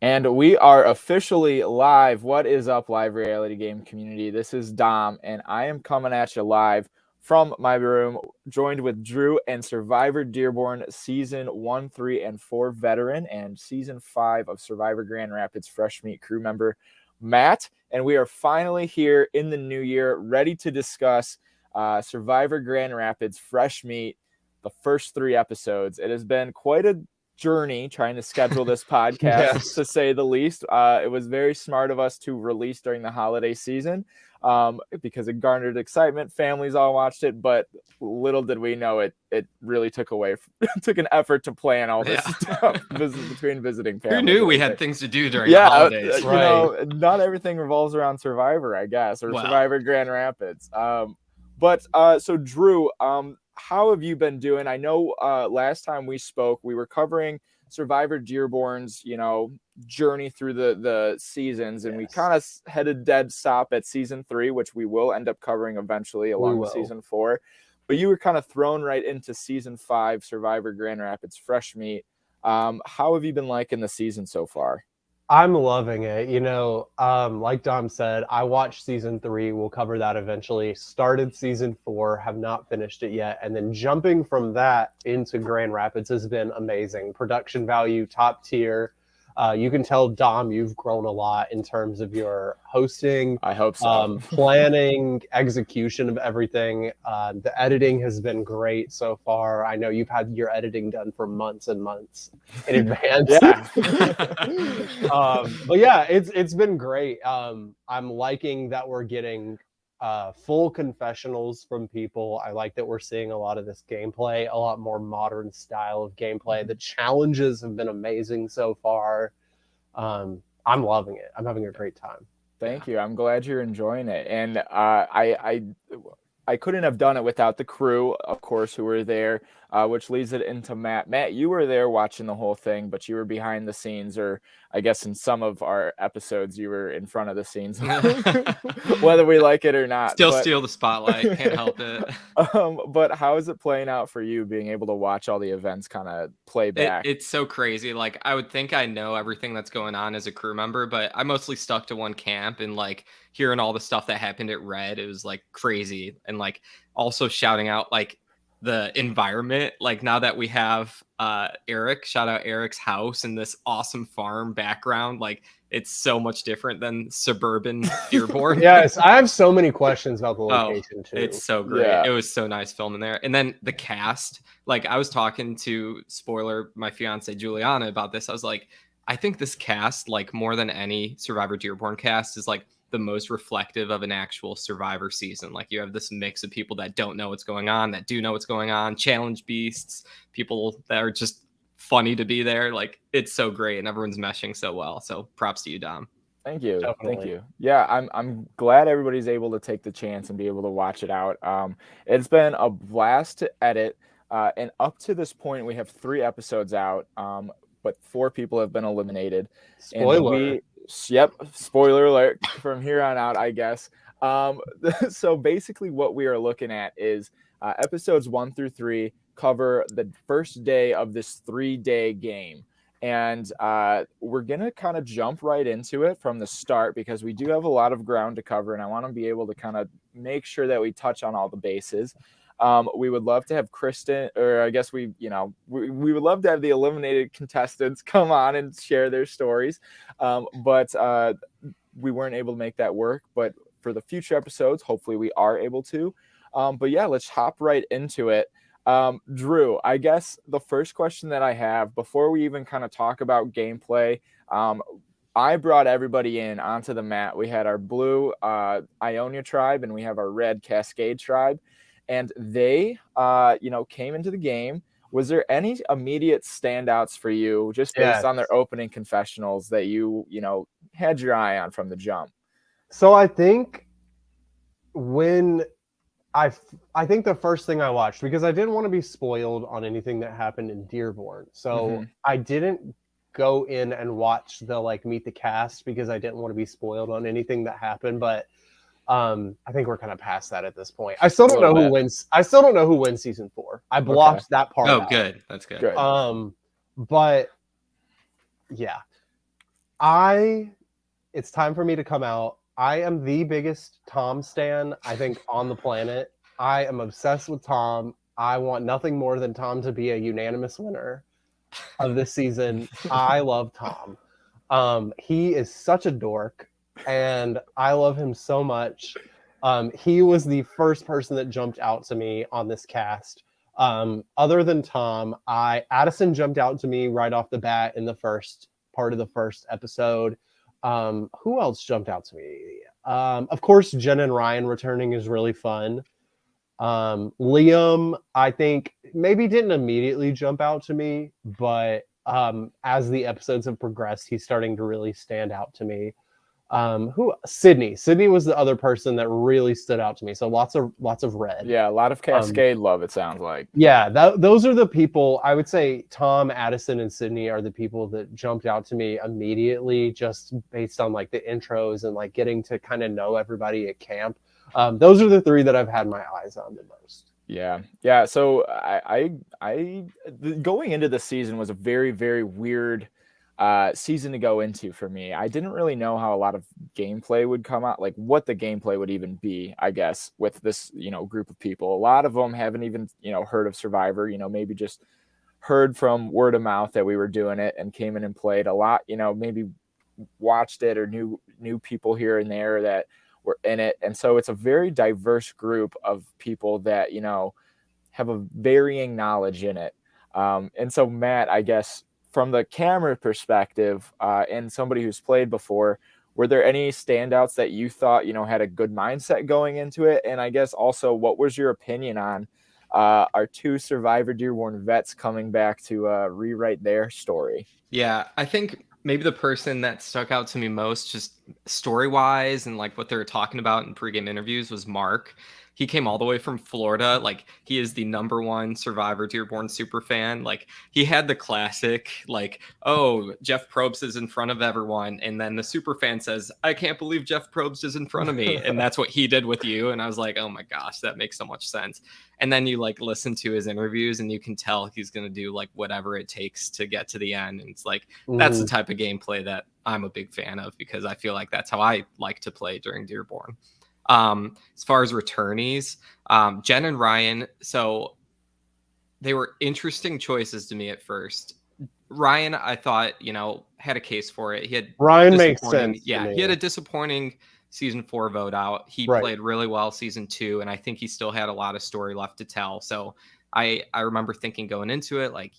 And we are officially live. What is up, live reality game community? This is Dom, and I am coming at you live from my room, joined with Drew and Survivor Dearborn Season 1, 3, and 4 veteran and Season 5 of Survivor Grand Rapids Fresh Meat crew member Matt. And we are finally here in the new year, ready to discuss Survivor Grand Rapids Fresh Meat, the first 3 episodes. It has been quite a journey trying to schedule this podcast, to say the least. It was very smart of us to release during the holiday season because it garnered excitement. Families all watched it, but little did we know it really took an effort to plan all this stuff between visiting families. Who knew we had things to do during the holidays? You know, not everything revolves around Survivor, I guess, or Survivor Grand Rapids. So Drew, how have you been doing? I know last time we spoke, we were covering Survivor Dearborn's, journey through the seasons, and we kind of had a dead stop at Season 3, which we will end up covering eventually along with Season 4. But you were kind of thrown right into Season 5, Survivor Grand Rapids Fresh Meat. How have you been liking the season so far? I'm loving it. Like Dom said, I watched Season 3. We'll cover that eventually. Started Season 4, have not finished it yet. And then jumping from that into Grand Rapids has been amazing. Production value, top tier. You can tell, Dom, you've grown a lot in terms of your hosting. I hope so. Planning, execution of everything. The editing has been great so far. I know you've had your editing done for months and months in advance. But yeah, it's been great. I'm liking that we're getting full confessionals from people. I like that we're seeing a lot of this gameplay, a lot more modern style of gameplay. The challenges have been amazing so far. I'm loving it. I'm having a great time. Thank you. I'm glad you're enjoying it. And I couldn't have done it without the crew, of course, who were there, which leads it into Matt. Matt, you were there watching the whole thing, but you were behind the scenes, or I guess in some of our episodes, you were in front of the scenes, whether we like it or not. Steal the spotlight. Can't help it. But how is it playing out for you, being able to watch all the events kind of play back? It's so crazy. Like, I would think I know everything that's going on as a crew member, but I mostly stuck to one camp, and like hearing all the stuff that happened at Red, it was like crazy. And like also shouting out like the environment, like now that we have Eric, shout out Eric's house and this awesome farm background, like it's so much different than suburban Dearborn. Yes, I have so many questions about the location too. It's so great. Yeah. It was so nice filming there. And then the cast, like I was talking to, spoiler, my fiance Juliana about this. I was like, I think this cast, like more than any Survivor Dearborn cast, is like the most reflective of an actual Survivor season. Like you have this mix of people that don't know what's going on, that do know what's going on, challenge beasts, people that are just funny to be there. Like it's so great and everyone's meshing so well. So props to you, Dom. Thank you. Definitely. Thank you. Yeah, I'm glad everybody's able to take the chance and be able to watch it out. It's been a blast to edit. And up to this point, we have 3 episodes out, but 4 people have been eliminated. Spoiler. Yep, spoiler alert from here on out, I guess. So basically what we are looking at is episodes 1 through 3 cover the first day of this 3-day game. And we're going to kind of jump right into it from the start because we do have a lot of ground to cover, and I want to be able to kind of make sure that we touch on all the bases. We would love to have Kristen, or I guess we would love to have the eliminated contestants come on and share their stories. But we weren't able to make that work. But for the future episodes, hopefully we are able to. But yeah, let's hop right into it. Drew, I guess the first question that I have before we even kind of talk about gameplay, I brought everybody in onto the mat. We had our blue Ionia tribe and we have our red Cascade tribe. And they, came into the game. Was there any immediate standouts for you just based on their opening confessionals that you had your eye on from the jump? So I think I think the first thing I watched, because I didn't want to be spoiled on anything that happened in Dearborn. So I didn't go in and watch the meet the cast because I didn't want to be spoiled on anything that happened. But I think we're kind of past that at this point. I still don't know who wins. I still don't know who wins season 4. I blocked that part. Oh, good. That's good. But yeah, It's time for me to come out. I am the biggest Tom stan, I think, on the planet. I am obsessed with Tom. I want nothing more than Tom to be a unanimous winner of this season. I love Tom. He is such a dork, and I love him so much. He was the first person that jumped out to me on this cast. Other than Tom, Addison jumped out to me right off the bat in the first part of the first episode. Who else jumped out to me? Of course, Jen and Ryan returning is really fun. Liam, I think maybe didn't immediately jump out to me, but as the episodes have progressed, he's starting to really stand out to me. Sydney was the other person that really stood out to me. So lots of red. Yeah, a lot of Cascade love, it sounds like. Yeah, those are the people. I would say Tom, Addison, and Sydney are the people that jumped out to me immediately, just based on like the intros and like getting to kind of know everybody at camp. Those are the three that I've had my eyes on the most. Yeah. So I going into the season was a very, very weird season to go into for me. I didn't really know how a lot of gameplay would come out, like what the gameplay would even be, I guess, with this, group of people. A lot of them haven't even, heard of Survivor, maybe just heard from word of mouth that we were doing it and came in and played a lot, maybe watched it or knew people here and there that were in it. And so it's a very diverse group of people that, have a varying knowledge in it. And so Matt, I guess, from the camera perspective, and somebody who's played before, were there any standouts that you thought, had a good mindset going into it? And I guess also, what was your opinion on our two Survivor Dearborn vets coming back to rewrite their story? Yeah, I think maybe the person that stuck out to me most, just story-wise and like what they were talking about in pregame interviews, was Mark. He came all the way from Florida. Like, he is the #1 Survivor Dearborn super fan. Like, he had the classic, like, oh, Jeff Probst is in front of everyone. And then the super fan says, I can't believe Jeff Probst is in front of me. And that's what he did with you. And I was like, oh my gosh, that makes so much sense. And then you like listen to his interviews and you can tell he's going to do like whatever it takes to get to the end. And it's like, that's the type of gameplay that I'm a big fan of, because I feel like that's how I like to play during Dearborn. As far as returnees, Jen and Ryan, so they were interesting choices to me at first. Ryan, I thought, had a case for it. He had Ryan makes sense. Yeah, he had a disappointing season 4 vote out. He played really well season 2, and I think he still had a lot of story left to tell. So I remember thinking going into it, like,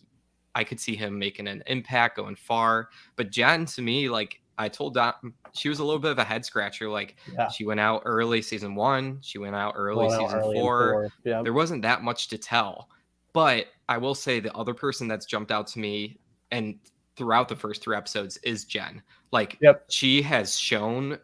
I could see him making an impact, going far. But Jen, to me, like, I told Dom, she was a little bit of a head scratcher. Like, she went out early season 1. She went out early season 4. Yeah. There wasn't that much to tell. But I will say the other person that's jumped out to me and throughout the first 3 episodes is Jen. Like, she has shown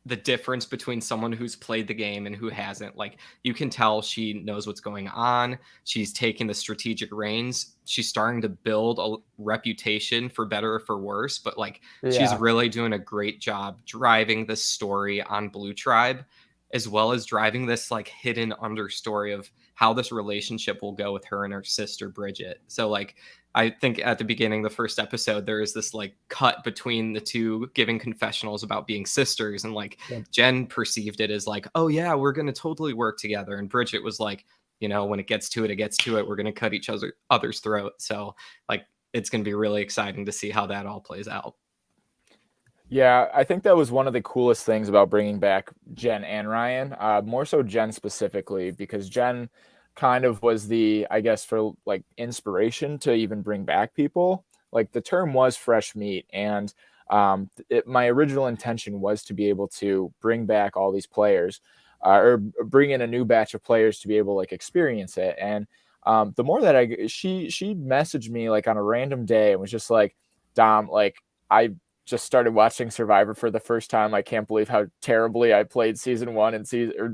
the difference between someone who's played the game and who hasn't. Like, you can tell she knows what's going on. She's taking the strategic reins. She's starting to build a reputation, for better or for worse, but like, she's really doing a great job driving this story on Blue Tribe, as well as driving this like hidden understory of how this relationship will go with her and her sister Bridget. So like, I think at the beginning, the first episode, there is this like cut between the two giving confessionals about being sisters. And like, Jen perceived it as like, oh yeah, we're going to totally work together. And Bridget was like, when it gets to it, it gets to it. We're going to cut each other's throat. So like, it's going to be really exciting to see how that all plays out. Yeah, I think that was one of the coolest things about bringing back Jen and Ryan, more so Jen specifically, because Jen kind of was the, I guess, for like inspiration to even bring back people. Like, the term was fresh meat, and my original intention was to be able to bring back all these players, or bring in a new batch of players to be able to like experience it. And the more that she messaged me like on a random day and was just like, Dom, like, I just started watching Survivor for the first time. I can't believe how terribly I played season 1 and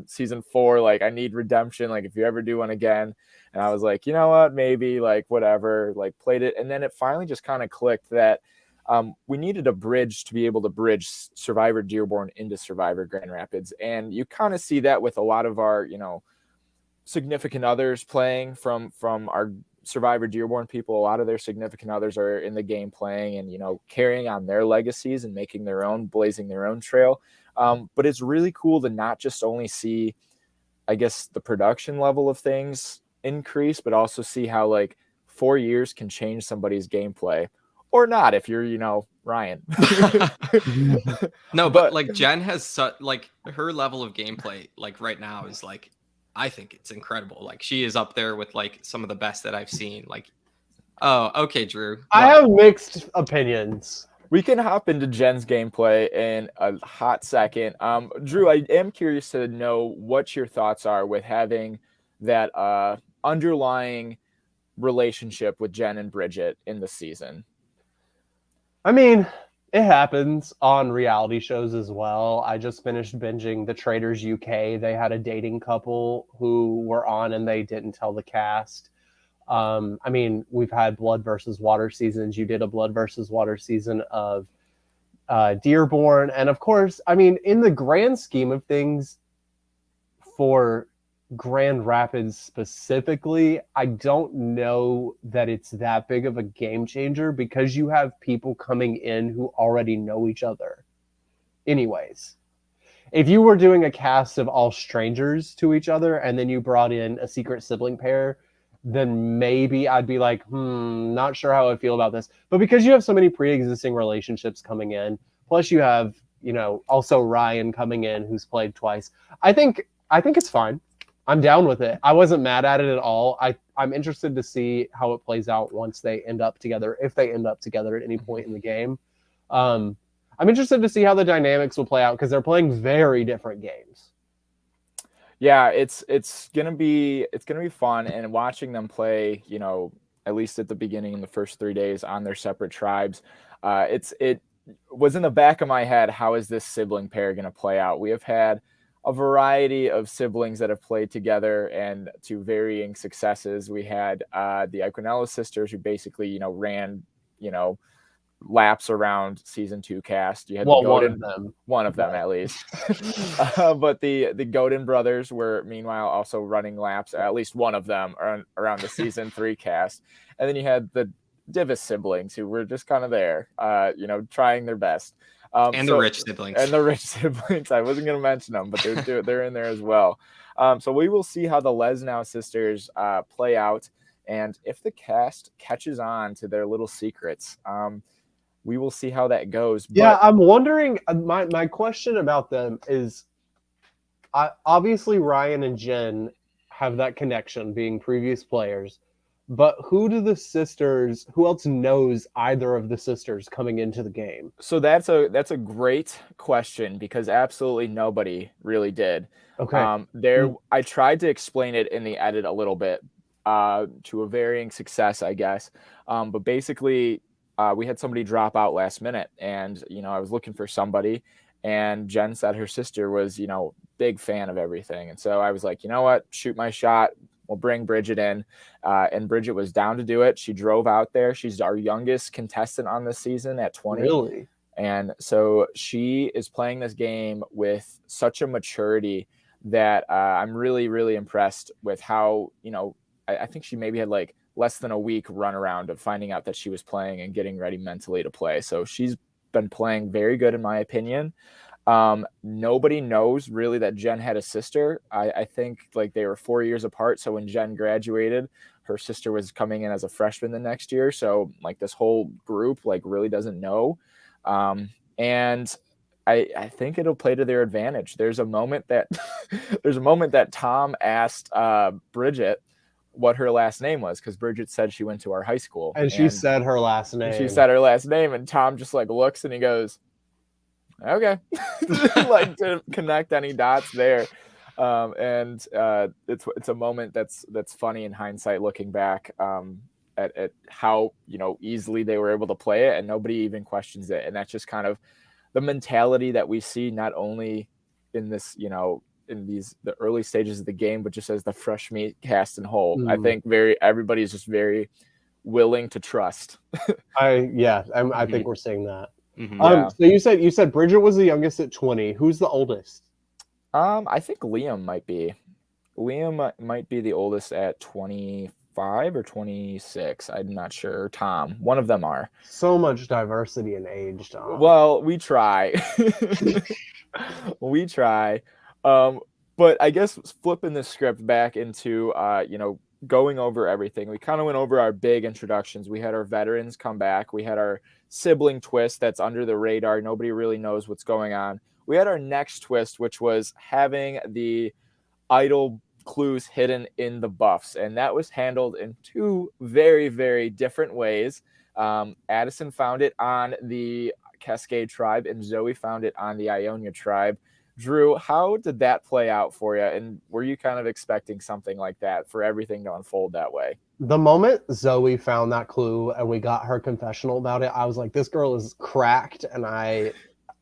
season 4. Like, I need redemption. Like, if you ever do one again. And I was like, you know what, maybe, like, whatever, like, played it. And then it finally just kind of clicked that we needed a bridge to be able to bridge Survivor Dearborn into Survivor Grand Rapids. And you kind of see that with a lot of our, significant others playing from our Survivor Dearborn people, a lot of their significant others are in the game playing and, you know, carrying on their legacies and making their own, blazing their own trail. But it's really cool to not just only see, I guess, the production level of things increase, but also see how like 4 years can change somebody's gameplay or not if you're, you know, Ryan. No, but like Jen has like her level of gameplay like right now is like, I think it's incredible. Like she is up there with like some of the best that I've seen. Like, oh, okay, Drew. I have mixed opinions. We can hop into Jen's gameplay in a hot second. Drew, I am curious to know what your thoughts are with having that underlying relationship with Jen and Bridget in the season. I mean, it happens on reality shows as well. I just finished binging The Traders UK. They had a dating couple who were on and they didn't tell the cast. I mean, we've had Blood versus Water seasons. You did a Blood versus Water season of Dearborn. And of course, I mean, in the grand scheme of things, for Grand Rapids specifically, I don't know that it's that big of a game changer because you have people coming in who already know each other. Anyways, if you were doing a cast of all strangers to each other and then you brought in a secret sibling pair, then maybe I'd be like, not sure how I feel about this. But because you have so many pre-existing relationships coming in, plus you have, you know, also Ryan coming in who's played twice, I think it's fine. I'm down with it. I wasn't mad at it at all. I'm interested to see how it plays out once they end up together, if they end up together at any point in the game. I'm interested to see how the dynamics will play out because they're playing very different games. Yeah, it's gonna be fun, and watching them play, you know, at least at the beginning in the first 3 days on their separate tribes, it was in the back of my head, how is this sibling pair gonna play out? We have had a variety of siblings that have played together and to varying successes. We had the Iquinella sisters who basically, you know, ran, you know, laps around season 2 cast. You had the Godin, one of them at least. But the Godin brothers were meanwhile also running laps, at least one of them around the season 3 cast. And then you had the Divis siblings who were just kind of there, you know, trying their best. And the rich siblings. And the rich siblings. I wasn't going to mention them, but they're in there as well. So we will see how the Lesnow sisters play out. And if the cast catches on to their little secrets, we will see how that goes. But yeah, I'm wondering, my question about them is, obviously Ryan and Jen have that connection being previous players, but who else knows either of the sisters coming into the game? So that's a great question because absolutely nobody really did. Okay. I tried to explain it in the edit a little bit to a varying success, I guess. But basically, we had somebody drop out last minute, and you know, I was looking for somebody, and Jen said her sister was, you know, big fan of everything, and so I was like, you know what, shoot my shot. We'll bring Bridget in, and Bridget was down to do it. She drove out there. She's our youngest contestant on this season at 20. Really? And so she is playing this game with such a maturity that I'm really, really impressed with how, you know, I think she maybe had like less than a week run around of finding out that she was playing and getting ready mentally to play. So she's been playing very good, in my opinion. Nobody knows really that Jen had a sister. I think like they were 4 years apart. So when Jen graduated, her sister was coming in as a freshman the next year. So like this whole group like really doesn't know. And I think it'll play to their advantage. There's a moment that Tom asked Bridget what her last name was, because Bridget said she went to our high school. And she said her last name. She said her last name, and Tom just like looks and he goes, okay. Like to connect any dots there. And it's a moment that's funny in hindsight looking back at how, you know, easily they were able to play it and nobody even questions it. And that's just kind of the mentality that we see not only in this, you know, in the early stages of the game, but just as the fresh meat cast and whole. I think everybody's just very willing to trust. I think we're seeing that. Yeah. So you said Bridget was the youngest at 20. Who's the oldest? I think Liam might be. Liam might be the oldest at 24. 25 or 26. I'm not sure. Tom, one of them are. So much diversity in age, Tom. Well, we try. We try. But I guess flipping the script back into, going over everything. We kind of went over our big introductions. We had our veterans come back. We had our sibling twist that's under the radar. Nobody really knows what's going on. We had our next twist, which was having the idol clues hidden in the buffs. And that was handled in two very, very different ways. Addison found it on the Cascade tribe, and Zoe found it on the Ionia tribe. Drew, how did that play out for you? And were you kind of expecting something like that for everything to unfold that way? The moment Zoe found that clue and we got her confessional about it, I was like, this girl is cracked, and I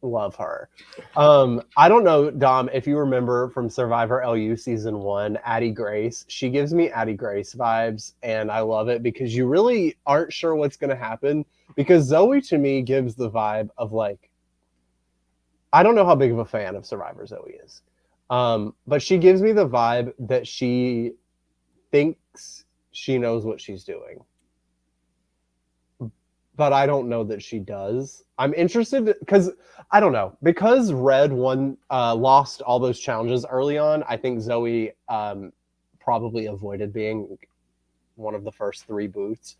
love her. I don't know, Dom, if you remember from Survivor LU season 1, Addie Grace. She gives me Addie Grace vibes, and I love it because you really aren't sure what's going to happen. Because Zoe, to me, gives the vibe of like, I don't know how big of a fan of Survivor Zoe is, but she gives me the vibe that she thinks she knows what she's doing. But I don't know that she does. I'm interested because I don't know, because Red lost all those challenges early on. I think Zoe probably avoided being one of the first 3 boots.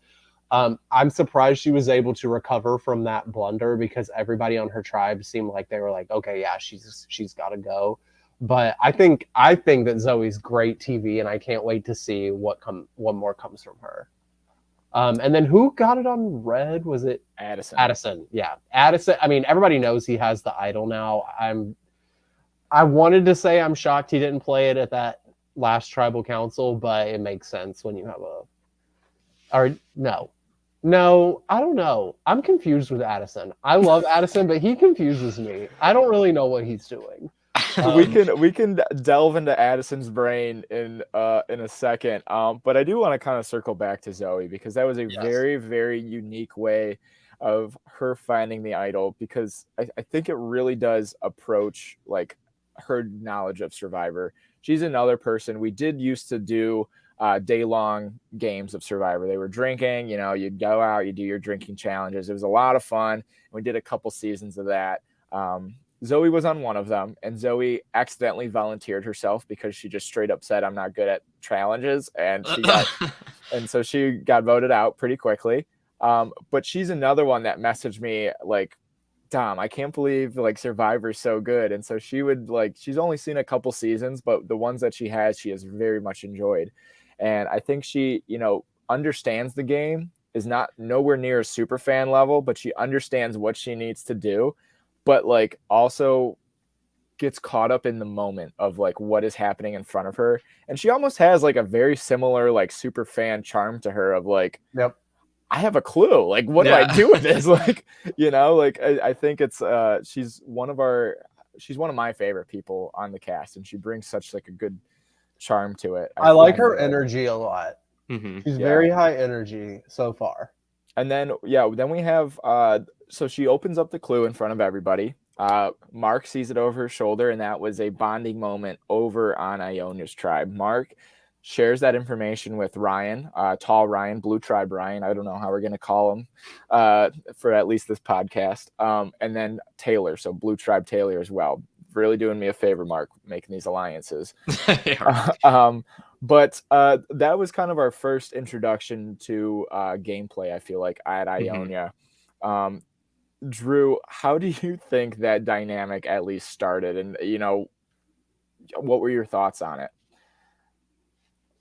I'm surprised she was able to recover from that blunder because everybody on her tribe seemed like they were like, okay, yeah, she's got to go. But I think that Zoe's great TV, and I can't wait to see what more comes from her. And then who got it on Red? Was it Addison? Yeah, Addison. I mean, everybody knows he has the idol now. I wanted to say I'm shocked he didn't play it at that last tribal council, but it makes sense when you have No, I don't know. I'm confused with Addison. I love Addison, but he confuses me. I don't really know what he's doing. We can delve into Addison's brain in a second. But I do want to kind of circle back to Zoe because that was a very, very unique way of her finding the idol, because I think it really does approach like her knowledge of Survivor. She's another person. We did used to do day-long games of Survivor. They were drinking, you'd go out, you do your drinking challenges. It was a lot of fun. We did a couple seasons of that. Zoe was on one of them, and Zoe accidentally volunteered herself because she just straight up said, I'm not good at challenges. And so she got voted out pretty quickly. But she's another one that messaged me like, Dom, I can't believe like Survivor's so good. And so she would she's only seen a couple seasons, but the ones that she has very much enjoyed. And I think she, understands the game, is not nowhere near a super fan level, but she understands what she needs to do, but also gets caught up in the moment of what is happening in front of her. And she almost has a very similar super fan charm to her of yep. I have a clue. What do I do with this? I think it's she's one of my favorite people on the cast, and she brings such a good charm to it. I like her energy a lot. Mm-hmm. She's very high energy so far. And then we have so she opens up the clue in front of everybody. Mark sees it over her shoulder, and that was a bonding moment over on Ionia's tribe. Mark shares that information with Ryan, tall Ryan, Blue Tribe Ryan. I don't know how we're going to call him for at least this podcast. And then Taylor, so Blue Tribe Taylor as well. Really doing me a favor, Mark, making these alliances. But that was kind of our first introduction to gameplay, I feel like, at Ionia. Mm-hmm. Drew, how do you think that dynamic at least started? And, what were your thoughts on it?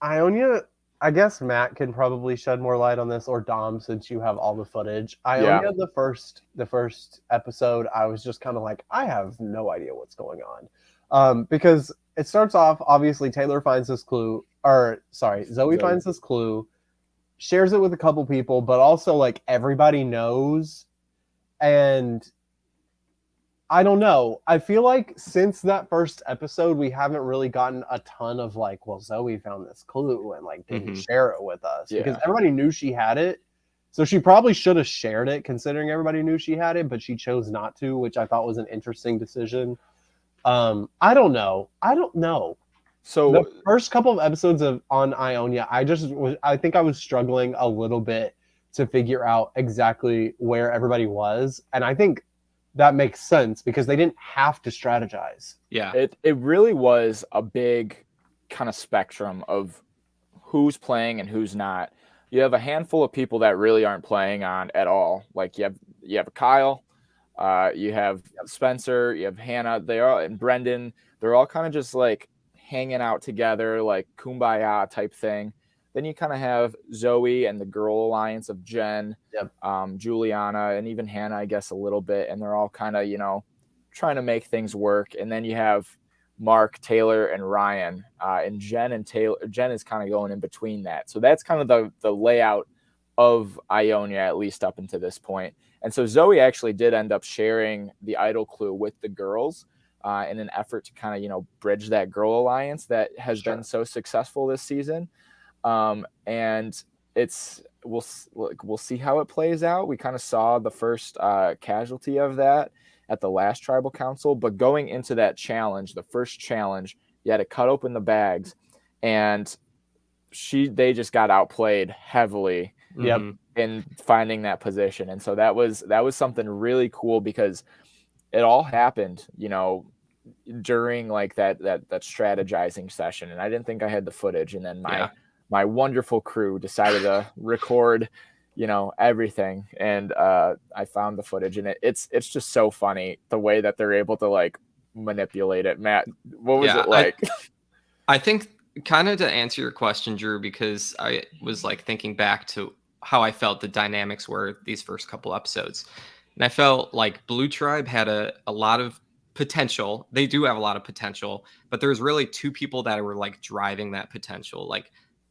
Ionia, I guess Matt can probably shed more light on this, or Dom, since you have all the footage. Ionia, the first episode, I was just kind of like, I have no idea what's going on. Because it starts off, obviously, Zoe finds this clue, shares it with a couple people, but also, everybody knows. And I don't know. I feel like since that first episode, we haven't really gotten a ton of Zoe found this clue and didn't share it with us because everybody knew she had it. So she probably should have shared it considering everybody knew she had it, but she chose not to, which I thought was an interesting decision. I don't know. So the first couple of episodes on Ionia, I think I was struggling a little bit to figure out exactly where everybody was, and I think that makes sense because they didn't have to strategize. Yeah. It really was a big kind of spectrum of who's playing and who's not. You have a handful of people that really aren't playing on at all. Like you have Kyle, you have Spencer, you have Hannah, and Brendan. They're all kind of just like hanging out together, like kumbaya type thing. Then you kind of have Zoe and the Girl Alliance of Jen, Juliana, and even Hannah, I guess, a little bit. And they're all kind of, trying to make things work. And then you have Mark, Taylor, and Ryan, and Jen is kind of going in between that. So that's kind of the layout of Ionia, at least up until this point. And so Zoe actually did end up sharing the idol clue with the girls in an effort to kind of, bridge that Girl Alliance that has been so successful this season. And we'll see how it plays out. We kind of saw the first casualty of that at the last tribal council, but going into that challenge, the first challenge, you had to cut open the bags, and they just got outplayed heavily in finding that position. And so that was something really cool because it all happened, during like that strategizing session. And I didn't think I had the footage. And then my wonderful crew decided to record, everything. And I found the footage, and it's just so funny the way that they're able to like manipulate it. Matt, what was it like? I think kind of to answer your question, Drew, because I was like thinking back to how I felt the dynamics were these first couple episodes. And I felt like Blue Tribe had a lot of potential. They do have a lot of potential, but there's really two people that were like driving that potential. Like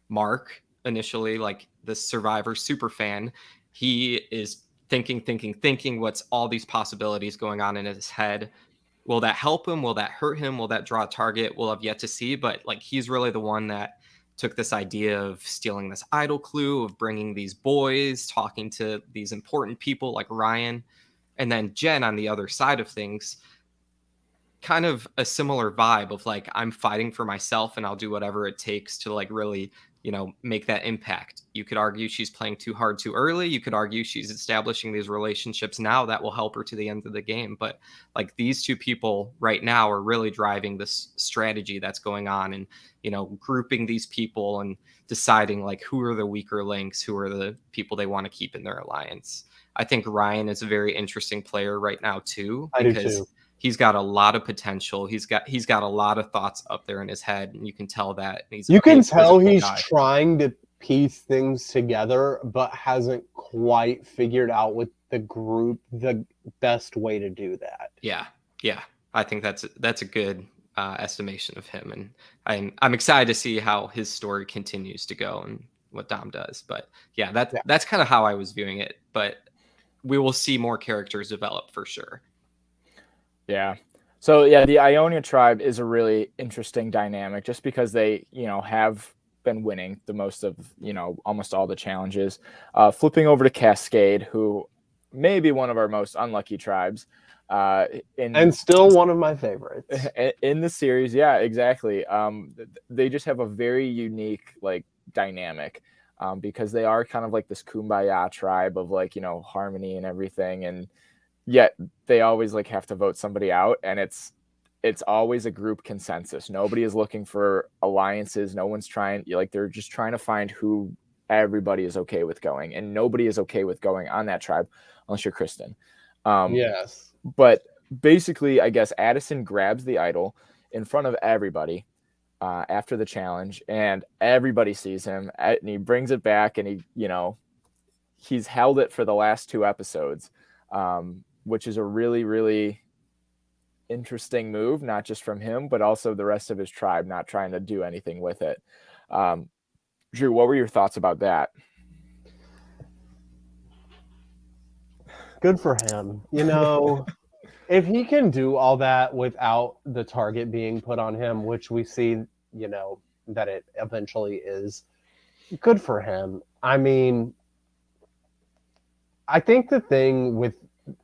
Mark, initially, like the Survivor super fan, he is thinking what's all these possibilities going on in his head. Will that help him? Will that hurt him? Will that draw a target? We'll have yet to see. But like, he's really the one that took this idea of stealing this idol clue, of bringing these boys, talking to these important people like Ryan. And then Jen on the other side of things, kind of a similar vibe of like, I'm fighting for myself and I'll do whatever it takes to like really, make that impact. You could argue she's playing too hard too early. You could argue she's establishing these relationships now that will help her to the end of the game. But like, these two people right now are really driving this strategy that's going on, and, grouping these people and deciding like who are the weaker links, who are the people they want to keep in their alliance. I think Ryan is a very interesting player right now too, because he's got a lot of potential. He's got a lot of thoughts up there in his head, and you can tell that. You can tell he's trying to piece things together, but hasn't quite figured out with the group the best way to do that. Yeah. I think that's a good estimation of him, and I'm excited to see how his story continues to go and what Dom does. But that's kind of how I was viewing it. But we will see more characters develop for sure. Yeah. So the Ionia tribe is a really interesting dynamic just because they, have been winning the most of, almost all the challenges. Flipping over to Cascade, who may be one of our most unlucky tribes. And still one of my favorites. In the series. Yeah, exactly. They just have a very unique like dynamic because they are kind of like this kumbaya tribe of like, harmony and everything. And yet they always like have to vote somebody out, and it's always a group consensus. Nobody is looking for alliances. No one's trying, like, they're just trying to find who everybody is okay with going, and nobody is okay with going on that tribe unless you're Kristen. Yes. But basically, I guess Addison grabs the idol in front of everybody after the challenge, and everybody sees him, and he brings it back, and he's held it for the last 2 episodes. Which is a really, really interesting move, not just from him, but also the rest of his tribe not trying to do anything with it. Drew, what were your thoughts about that? Good for him. If he can do all that without the target being put on him, which we see, that it eventually is, good for him. I mean, I think the thing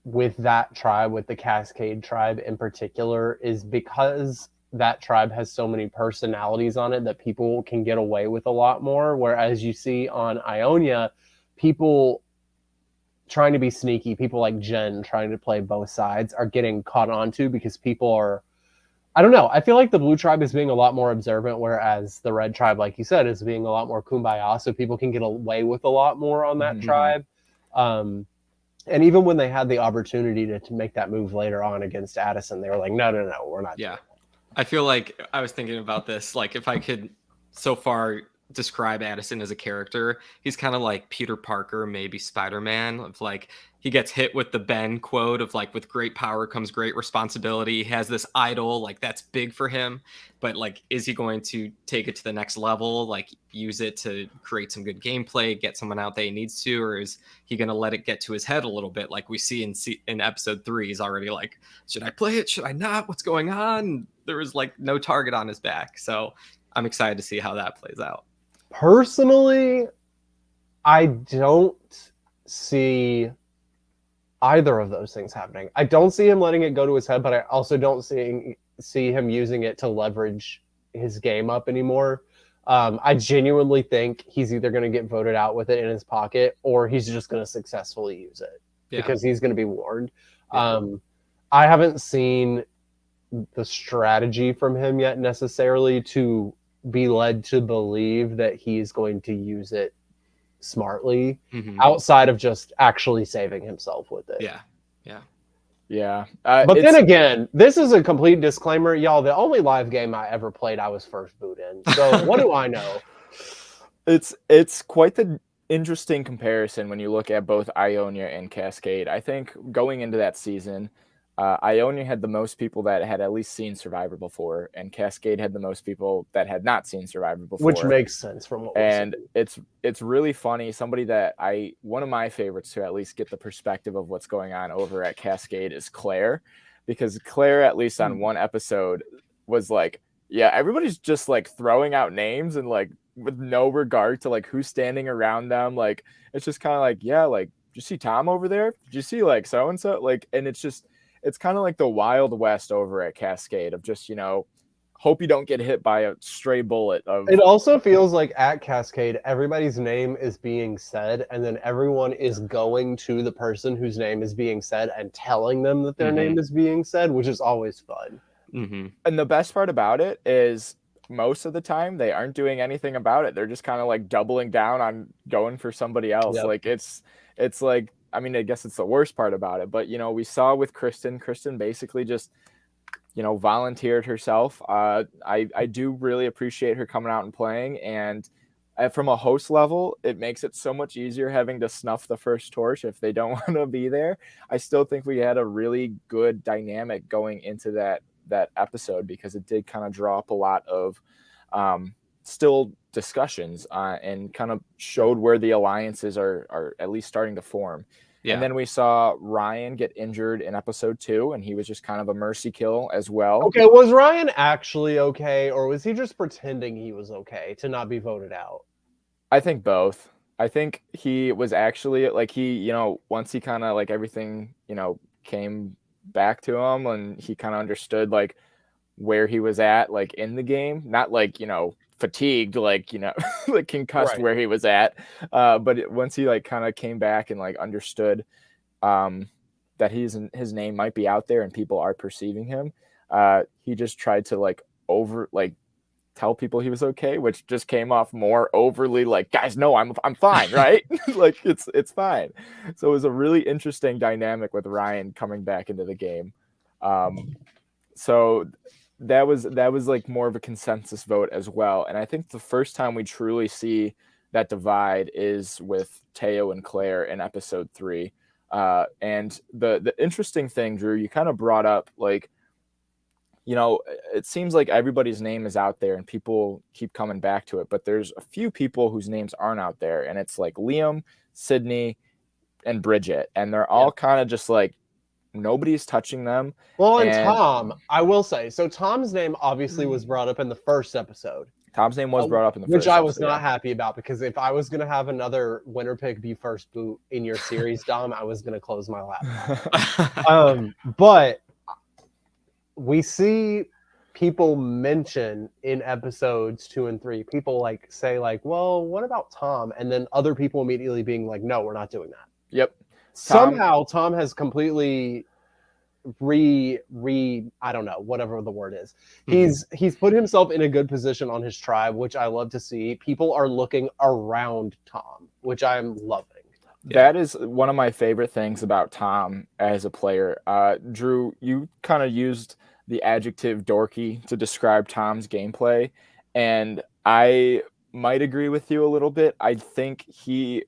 with that tribe, with the Cascade tribe in particular, is because that tribe has so many personalities on it that people can get away with a lot more. Whereas you see on Ionia, people trying to be sneaky, people like Jen trying to play both sides are getting caught onto because people are, I don't know. I feel like the blue tribe is being a lot more observant, whereas the red tribe, like you said, is being a lot more kumbaya. So people can get away with a lot more on that tribe. And even when they had the opportunity to make that move later on against Addison, they were like, no, we're not. Yeah. I feel like I was thinking about this. Like, if I could so far describe Addison as a character, he's kind of like Peter Parker, maybe Spider-Man, of like, he gets hit with the Ben quote of like, with great power comes great responsibility. He has this idol, like that's big for him, but like, is he going to take it to the next level, like use it to create some good gameplay, get someone out that he needs to, or is he going to let it get to his head a little bit, like we see in episode 3? He's already like, should I play it, should I not, what's going on? There was like no target on his back, so I'm excited to see how that plays out. Personally, I don't see either of those things happening. I don't see him letting it go to his head, but I also don't see him using it to leverage his game up anymore. I genuinely think he's either going to get voted out with it in his pocket, or he's just going to successfully use it because he's going to be warned. I haven't seen the strategy from him yet necessarily to be led to believe that he's going to use it smartly outside of just actually saving himself with it. But then again, this is a complete disclaimer, y'all. The only live game I ever played, I was first boot in. So what do I know? It's quite the interesting comparison when you look at both Ionia and Cascade. I think going into that season, Ionia had the most people that had at least seen Survivor before, and Cascade had the most people that had not seen Survivor before. Which makes sense from what we're saying. It's really funny. Somebody that one of my favorites to at least get the perspective of what's going on over at Cascade is Claire, because Claire, at least on one episode, was like, yeah, everybody's just like throwing out names and like with no regard to like who's standing around them. Like, it's just kind of like, yeah, like, did you see Tom over there? Did you see like so-and-so? Like, and it's kind of like the Wild West over at Cascade of just, hope you don't get hit by a stray bullet. It also feels like at Cascade, everybody's name is being said, and then everyone is going to the person whose name is being said and telling them that their name is being said, which is always fun. And the best part about it is most of the time they aren't doing anything about it. They're just kind of like doubling down on going for somebody else. Yep. Like it's like, I mean, I guess it's the worst part about it, but we saw with Kristen basically just, volunteered herself. I do really appreciate her coming out and playing, and from a host level, it makes it so much easier having to snuff the first torch if they don't want to be there. I still think we had a really good dynamic going into that episode, because it did kind of draw up a lot of still discussions and kind of showed where the alliances are at least starting to form. Yeah. And then we saw Ryan get injured in episode 2, and he was just kind of a mercy kill as well. Okay, was Ryan actually okay, or was he just pretending he was okay to not be voted out? I think both. I think he was actually like, he, once he kind of like everything, came back to him, and he kind of understood like where he was at, like in the game, not like, fatigued, like, like concussed, right, where he was at. But once he like kind of came back and like understood that his name might be out there and people are perceiving him, he just tried to tell people he was okay, which just came off more overly like, guys, no, I'm fine, right? Like it's fine. So it was a really interesting dynamic with Ryan coming back into the game. So that was like more of a consensus vote as well. And I think the first time we truly see that divide is with Teo and Claire in episode 3. And the interesting thing, Drew, you kind of brought up, like, it seems like everybody's name is out there and people keep coming back to it, but there's a few people whose names aren't out there. And it's like Liam, Sydney, and Bridget. And they're all kind of just like, nobody's touching them. Well, and Tom, I will say, so Tom's name obviously was brought up in the first episode. Tom's name was brought up in the first episode. Which I was not happy about, because if I was going to have another winner pick be first boot in your series, Dom, I was going to close my laptop. But we see people mention in episodes 2 and 3, people like say like, well, what about Tom? And then other people immediately being like, no, we're not doing that. Yep. Somehow Tom has completely I don't know, whatever the word is. He's put himself in a good position on his tribe, which I love to see. People are looking around Tom, which I'm loving. That is one of my favorite things about Tom as a player. Drew, you kind of used the adjective dorky to describe Tom's gameplay, and I might agree with you a little bit. I think you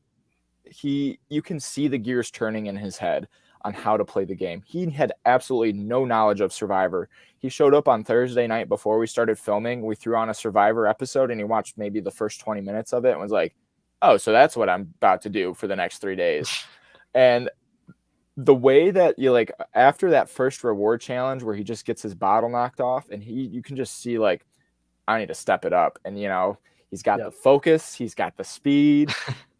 can see the gears turning in his head on how to play the game. He had absolutely no knowledge of Survivor. He showed up on Thursday night before we started filming. We threw on a Survivor episode, and he watched maybe the first 20 minutes of it and was like, oh, so that's what I'm about to do for the next 3 days. And the way that you like after that first reward challenge where he just gets his bottle knocked off, and you can just see like, I need to step it up. And he's got the focus, he's got the speed,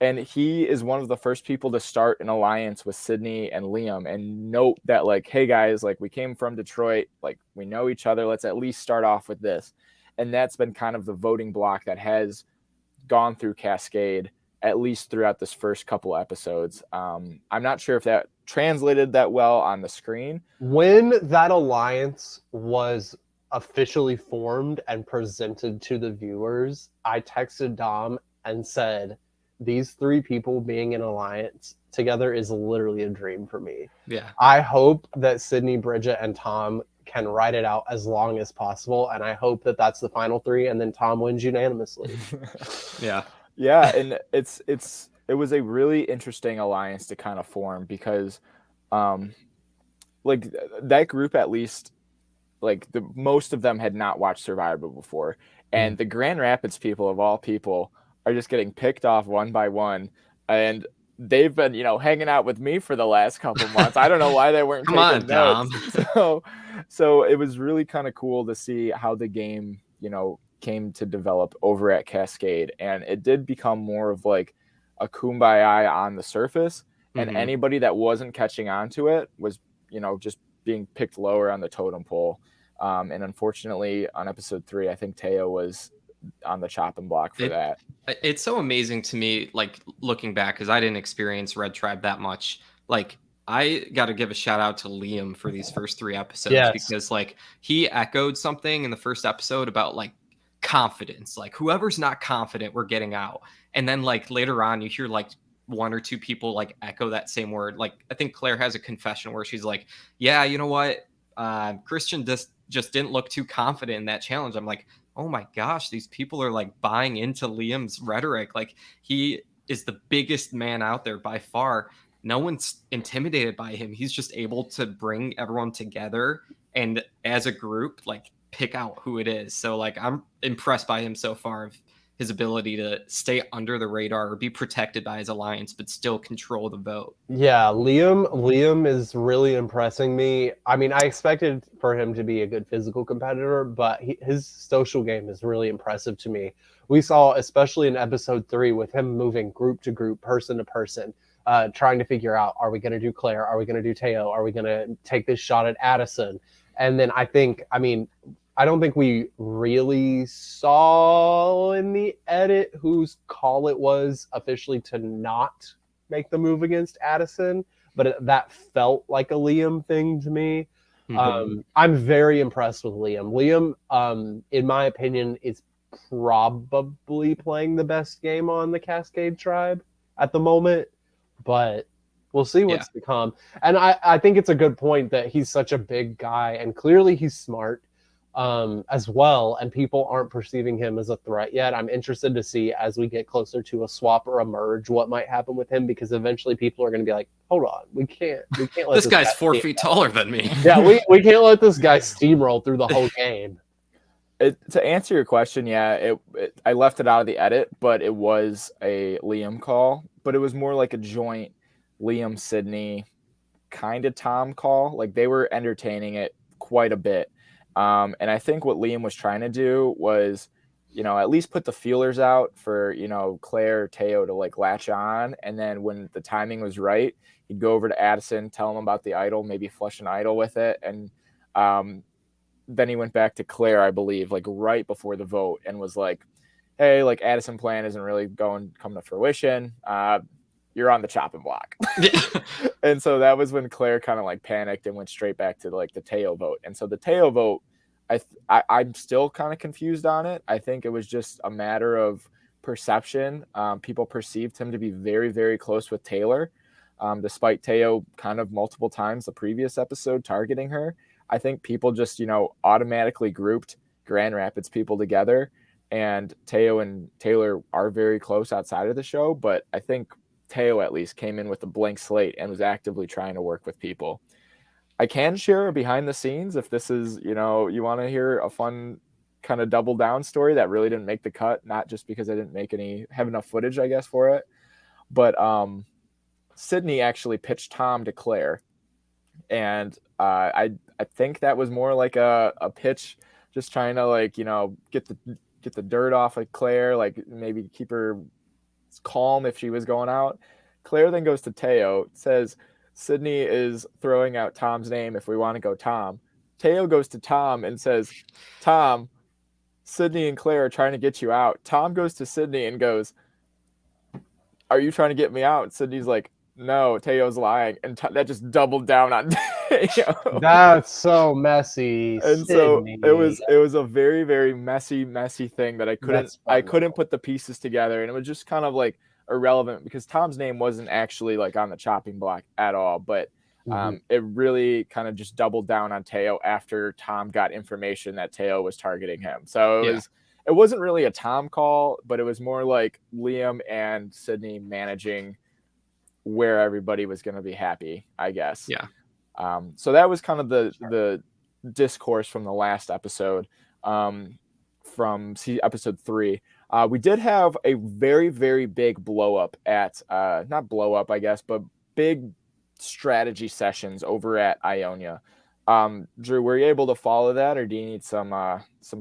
and he is one of the first people to start an alliance with Sydney and Liam and note that like, hey guys, like we came from Detroit, like we know each other, let's at least start off with this. And that's been kind of the voting block that has gone through Cascade, at least throughout this first couple episodes. I'm not sure if that translated that well on the screen. When that alliance was officially formed and presented to the viewers, I texted Dom and said, these 3 people being in alliance together is literally a dream for me. Yeah. I hope that Sydney, Bridget, and Tom can ride it out as long as possible, and I hope that that's the final 3, and then Tom wins unanimously. Yeah, and it was a really interesting alliance to kind of form because, like that group at least, like most of them had not watched Survivor before, and the Grand Rapids people of all people are just getting picked off one by one, and they've been hanging out with me for the last couple months. I don't know why they weren't taking notes. So it was really kind of cool to see how the game came to develop over at Cascade, and it did become more of like a kumbaya on the surface, and anybody that wasn't catching on to it was just being picked lower on the totem pole. And unfortunately on episode 3, I think Teo was on the chopping block for that. It's so amazing to me, like looking back, because I didn't experience Red Tribe that much. Like I got to give a shout out to Liam for these first 3 episodes, because like he echoed something in the first episode about like confidence, like whoever's not confident, we're getting out. And then like later on you hear like 1 or 2 people like echo that same word. Like I think Claire has a confession where she's like, yeah, you know what, Christian just didn't look too confident in that challenge. I'm like, oh my gosh, these people are like buying into Liam's rhetoric. Like he is the biggest man out there by far. No one's intimidated by him. He's just able to bring everyone together and as a group like pick out who it is. So like I'm impressed by him so far, of his ability to stay under the radar or be protected by his alliance but still control the vote. Yeah, Liam is really impressing me. I mean, I expected for him to be a good physical competitor, but his social game is really impressive to me. We saw, especially in episode 3, with him moving group to group, person to person, trying to figure out, are we going to do Claire? Are we going to do Teo? Are we going to take this shot at Addison? And then I don't think we really saw in the edit whose call it was officially to not make the move against Addison, but that felt like a Liam thing to me. I'm very impressed with Liam. Liam, in my opinion, is probably playing the best game on the Cascade Tribe at the moment, but we'll see what's to come. And I think it's a good point that he's such a big guy, and clearly he's smart as well, and people aren't perceiving him as a threat yet. I'm interested to see as we get closer to a swap or a merge what might happen with him, because eventually people are going to be like, hold on, we can't let this guy's 4 feet taller than me. Yeah, we can't let this guy steamroll through the whole game. To answer your question, I left it out of the edit, but it was a Liam call, but it was more like a joint Liam, Sydney, kind of Tom call. Like they were entertaining it quite a bit. And I think what Liam was trying to do was, at least put the feelers out for, Claire, Teo to like latch on. And then when the timing was right, he'd go over to Addison, tell him about the idol, maybe flush an idol with it. And then he went back to Claire, I believe, like right before the vote, and was like, hey, like Addison plan isn't really coming to fruition. You're on the chopping block. And so that was when Claire kind of like panicked and went straight back to like the Teo vote. And so the Teo vote, I'm still kind of confused on it. I think it was just a matter of perception. People perceived him to be very, very close with Taylor, despite Teo kind of multiple times the previous episode targeting her. I think people just, automatically grouped Grand Rapids people together, and Teo and Taylor are very close outside of the show, but I think Teo at least came in with a blank slate and was actively trying to work with people. I can share behind the scenes if this is, you want to hear a fun kind of double down story that really didn't make the cut, not just because I didn't have enough footage, I guess, for it. But Sydney actually pitched Tom to Claire. And I think that was more like a pitch, just trying to like, get the dirt off of Claire, like maybe keep her calm if she was going out. Claire then goes to Teo, says Sydney is throwing out Tom's name if we want to go Tom. Teo goes to Tom and says, Tom, Sydney and Claire are trying to get you out. Tom goes to Sydney and goes, are you trying to get me out? Sydney's like, no, Teo's lying. And that just doubled down on Teo. That's so messy. And Sydney. so it was a very, very messy thing that I couldn't put the pieces together. And it was just kind of like irrelevant because Tom's name wasn't actually like on the chopping block at all. But it really kind of just doubled down on Teo after Tom got information that Teo was targeting him. So it wasn't really a Tom call, but it was more like Liam and Sydney managing where everybody was going to be happy, I guess. Yeah. So that was kind of the discourse from the last episode, from episode 3. We did have a very, very big blow up at, not blow up, I guess, but big strategy sessions over at Ionia. Drew, were you able to follow that, or do you need some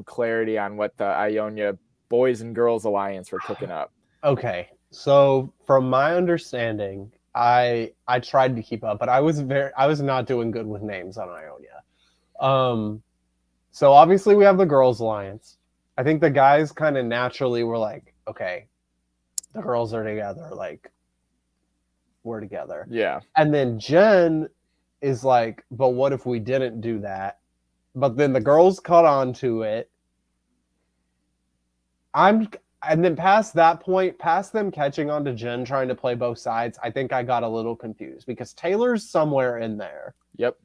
clarity on what the Ionia Boys and Girls Alliance were cooking up? Okay. So from my understanding, I tried to keep up, but I was not doing good with names on Ionia. So obviously we have the Girls Alliance. I think the guys kind of naturally were like, okay, the girls are together, like we're together. Yeah. And then Jen is like, but what if we didn't do that? But then the girls caught on to it. And then past that point, past them catching on to Jen trying to play both sides, I think I got a little confused because Taylor's somewhere in there. Yep.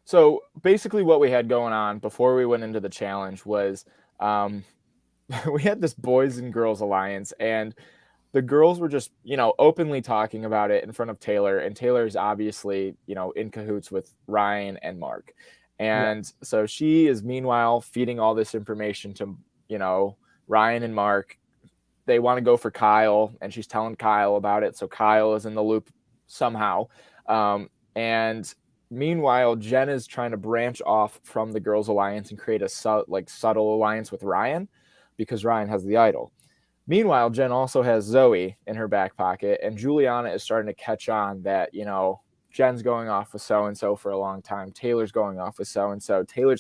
So basically what we had going on before we went into the challenge was we had this Boys and Girls Alliance, and the girls were just, openly talking about it in front of Taylor, and Taylor's obviously, in cahoots with Ryan and Mark. And so she is meanwhile feeding all this information to, Ryan and Mark. They want to go for Kyle, and she's telling Kyle about it. So Kyle is in the loop somehow. And meanwhile, Jen is trying to branch off from the Girls Alliance and create a subtle alliance with Ryan because Ryan has the idol. Meanwhile, Jen also has Zoe in her back pocket, and Juliana is starting to catch on that, Jen's going off with so-and-so for a long time. Taylor's going off with so-and-so. Taylor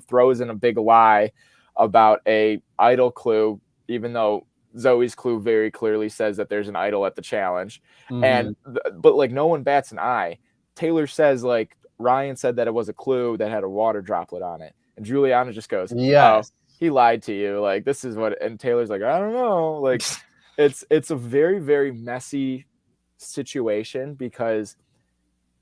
throws in a big lie about a idol clue, even though Zoe's clue very clearly says that there's an idol at the challenge. But like no one bats an eye. Taylor says like Ryan said that it was a clue that had a water droplet on it. And Juliana just goes, yes. Oh, he lied to you. Like this is what, and Taylor's like, I don't know. Like it's a very, very messy situation because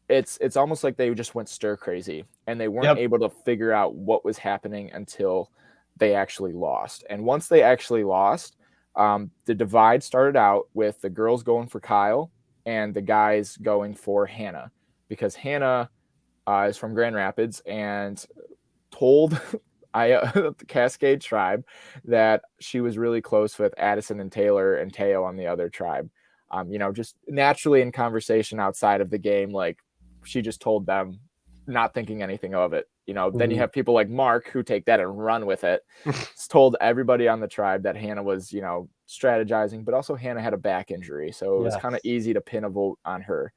it's almost like they just went stir crazy and they weren't able to figure out what was happening until they actually lost. And once they actually lost, the divide started out with the girls going for Kyle and the guys going for Hannah, because Hannah is from Grand Rapids and told the Cascade tribe that she was really close with Addison and Taylor and Teo on the other tribe. Just naturally in conversation outside of the game, like she just told them, not thinking anything of it. Then you have people like Mark who take that and run with it. It's told everybody on the tribe that Hannah was, strategizing, but also Hannah had a back injury. So it was kind of easy to pin a vote on her.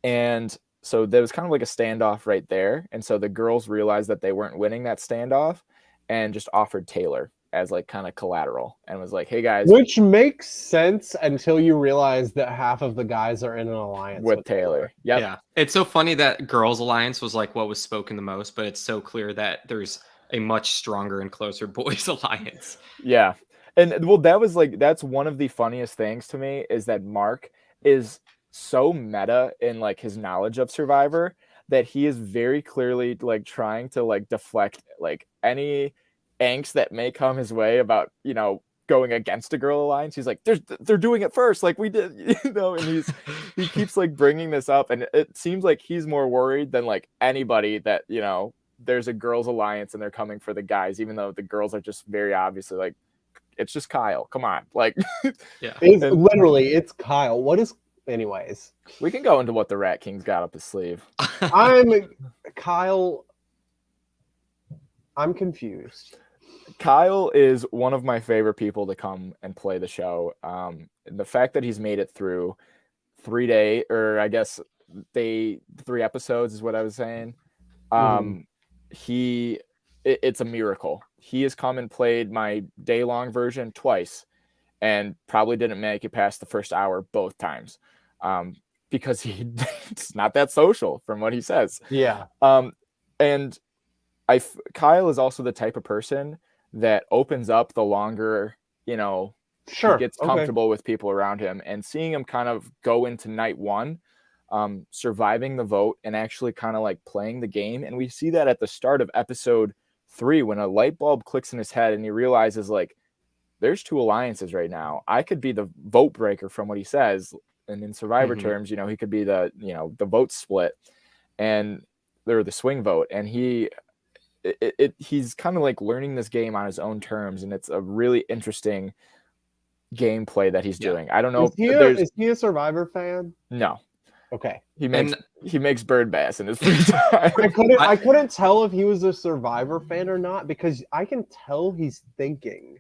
And so there was kind of like a standoff right there. And so the girls realized that they weren't winning that standoff and just offered Taylor as like kind of collateral and was like, hey guys, Which makes sense until you realize that half of the guys are in an alliance with Taylor. Yep. Yeah. It's so funny that Girls Alliance was like what was spoken the most, but it's so clear that there's a much stronger and closer Boys Alliance. Yeah. And well, that's one of the funniest things to me is that Mark is so meta in like his knowledge of Survivor that he is very clearly like trying to like deflect like any angst that may come his way about, going against a girl alliance. He's like, they're doing it first, like we did, and he keeps like bringing this up, and it seems like he's more worried than like anybody that, there's a girls alliance and they're coming for the guys, even though the girls are just very obviously like, it's just Kyle. Come on. Like, yeah, it's Kyle. Anyways, we can go into what the Rat King's got up his sleeve. Kyle. I'm confused. Kyle is one of my favorite people to come and play the show. The fact that he's made it through 3 day, or I guess 3 episodes is what I was saying. It's a miracle. He has come and played my day-long version twice and probably didn't make it past the first hour both times, because it's not that social from what he says. Yeah. And Kyle is also the type of person that opens up the longer, he gets comfortable with people around him, and seeing him kind of go into night one, surviving the vote and actually kind of like playing the game. And we see that at the start of episode 3 when a light bulb clicks in his head and he realizes like there's 2 alliances right now. I could be the vote breaker from what he says. And in Survivor terms, he could be the vote split and they're the swing vote. And he's kind of like learning this game on his own terms. And it's a really interesting gameplay that he's doing. I don't know. Is he a Survivor fan? No. Okay. He makes bird bass in his free time. I couldn't tell if he was a Survivor fan or not because I can tell he's thinking.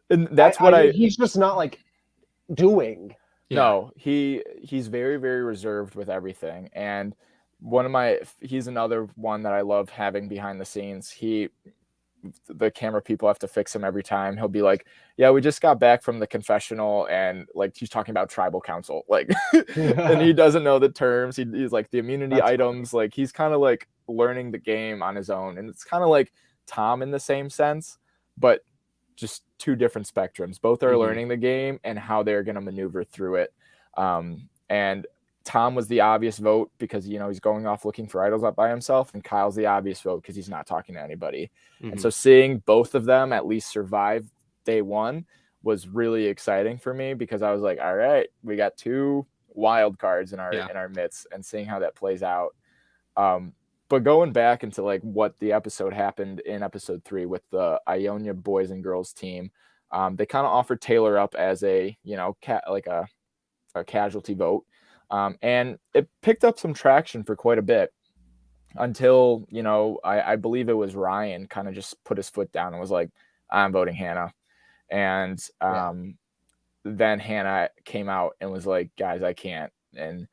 And that's he's just not like doing. No, he's very, very reserved with everything. And he's another one that I love having behind the scenes. The camera people have to fix him every time. He'll be like, yeah, we just got back from the confessional, and like he's talking about tribal council, like and he doesn't know the terms. He's like the immunity items, like he's kind of like learning the game on his own. And it's kind of like Tom in the same sense, but just 2 different spectrums. Both are learning the game and how they're going to maneuver through it. And Tom was the obvious vote because, he's going off looking for idols up by himself, and Kyle's the obvious vote because he's not talking to anybody. And so seeing both of them at least survive day 1 was really exciting for me because I was like, all right, we got 2 wild cards in our midst, and seeing how that plays out. But going back into like what the episode happened in episode 3 with the Ionia boys and girls team, they kind of offered Taylor up as a, a casualty vote. And it picked up some traction for quite a bit until, I believe it was Ryan kind of just put his foot down and was like, I'm voting Hannah. And then Hannah came out and was like, guys, I can't. And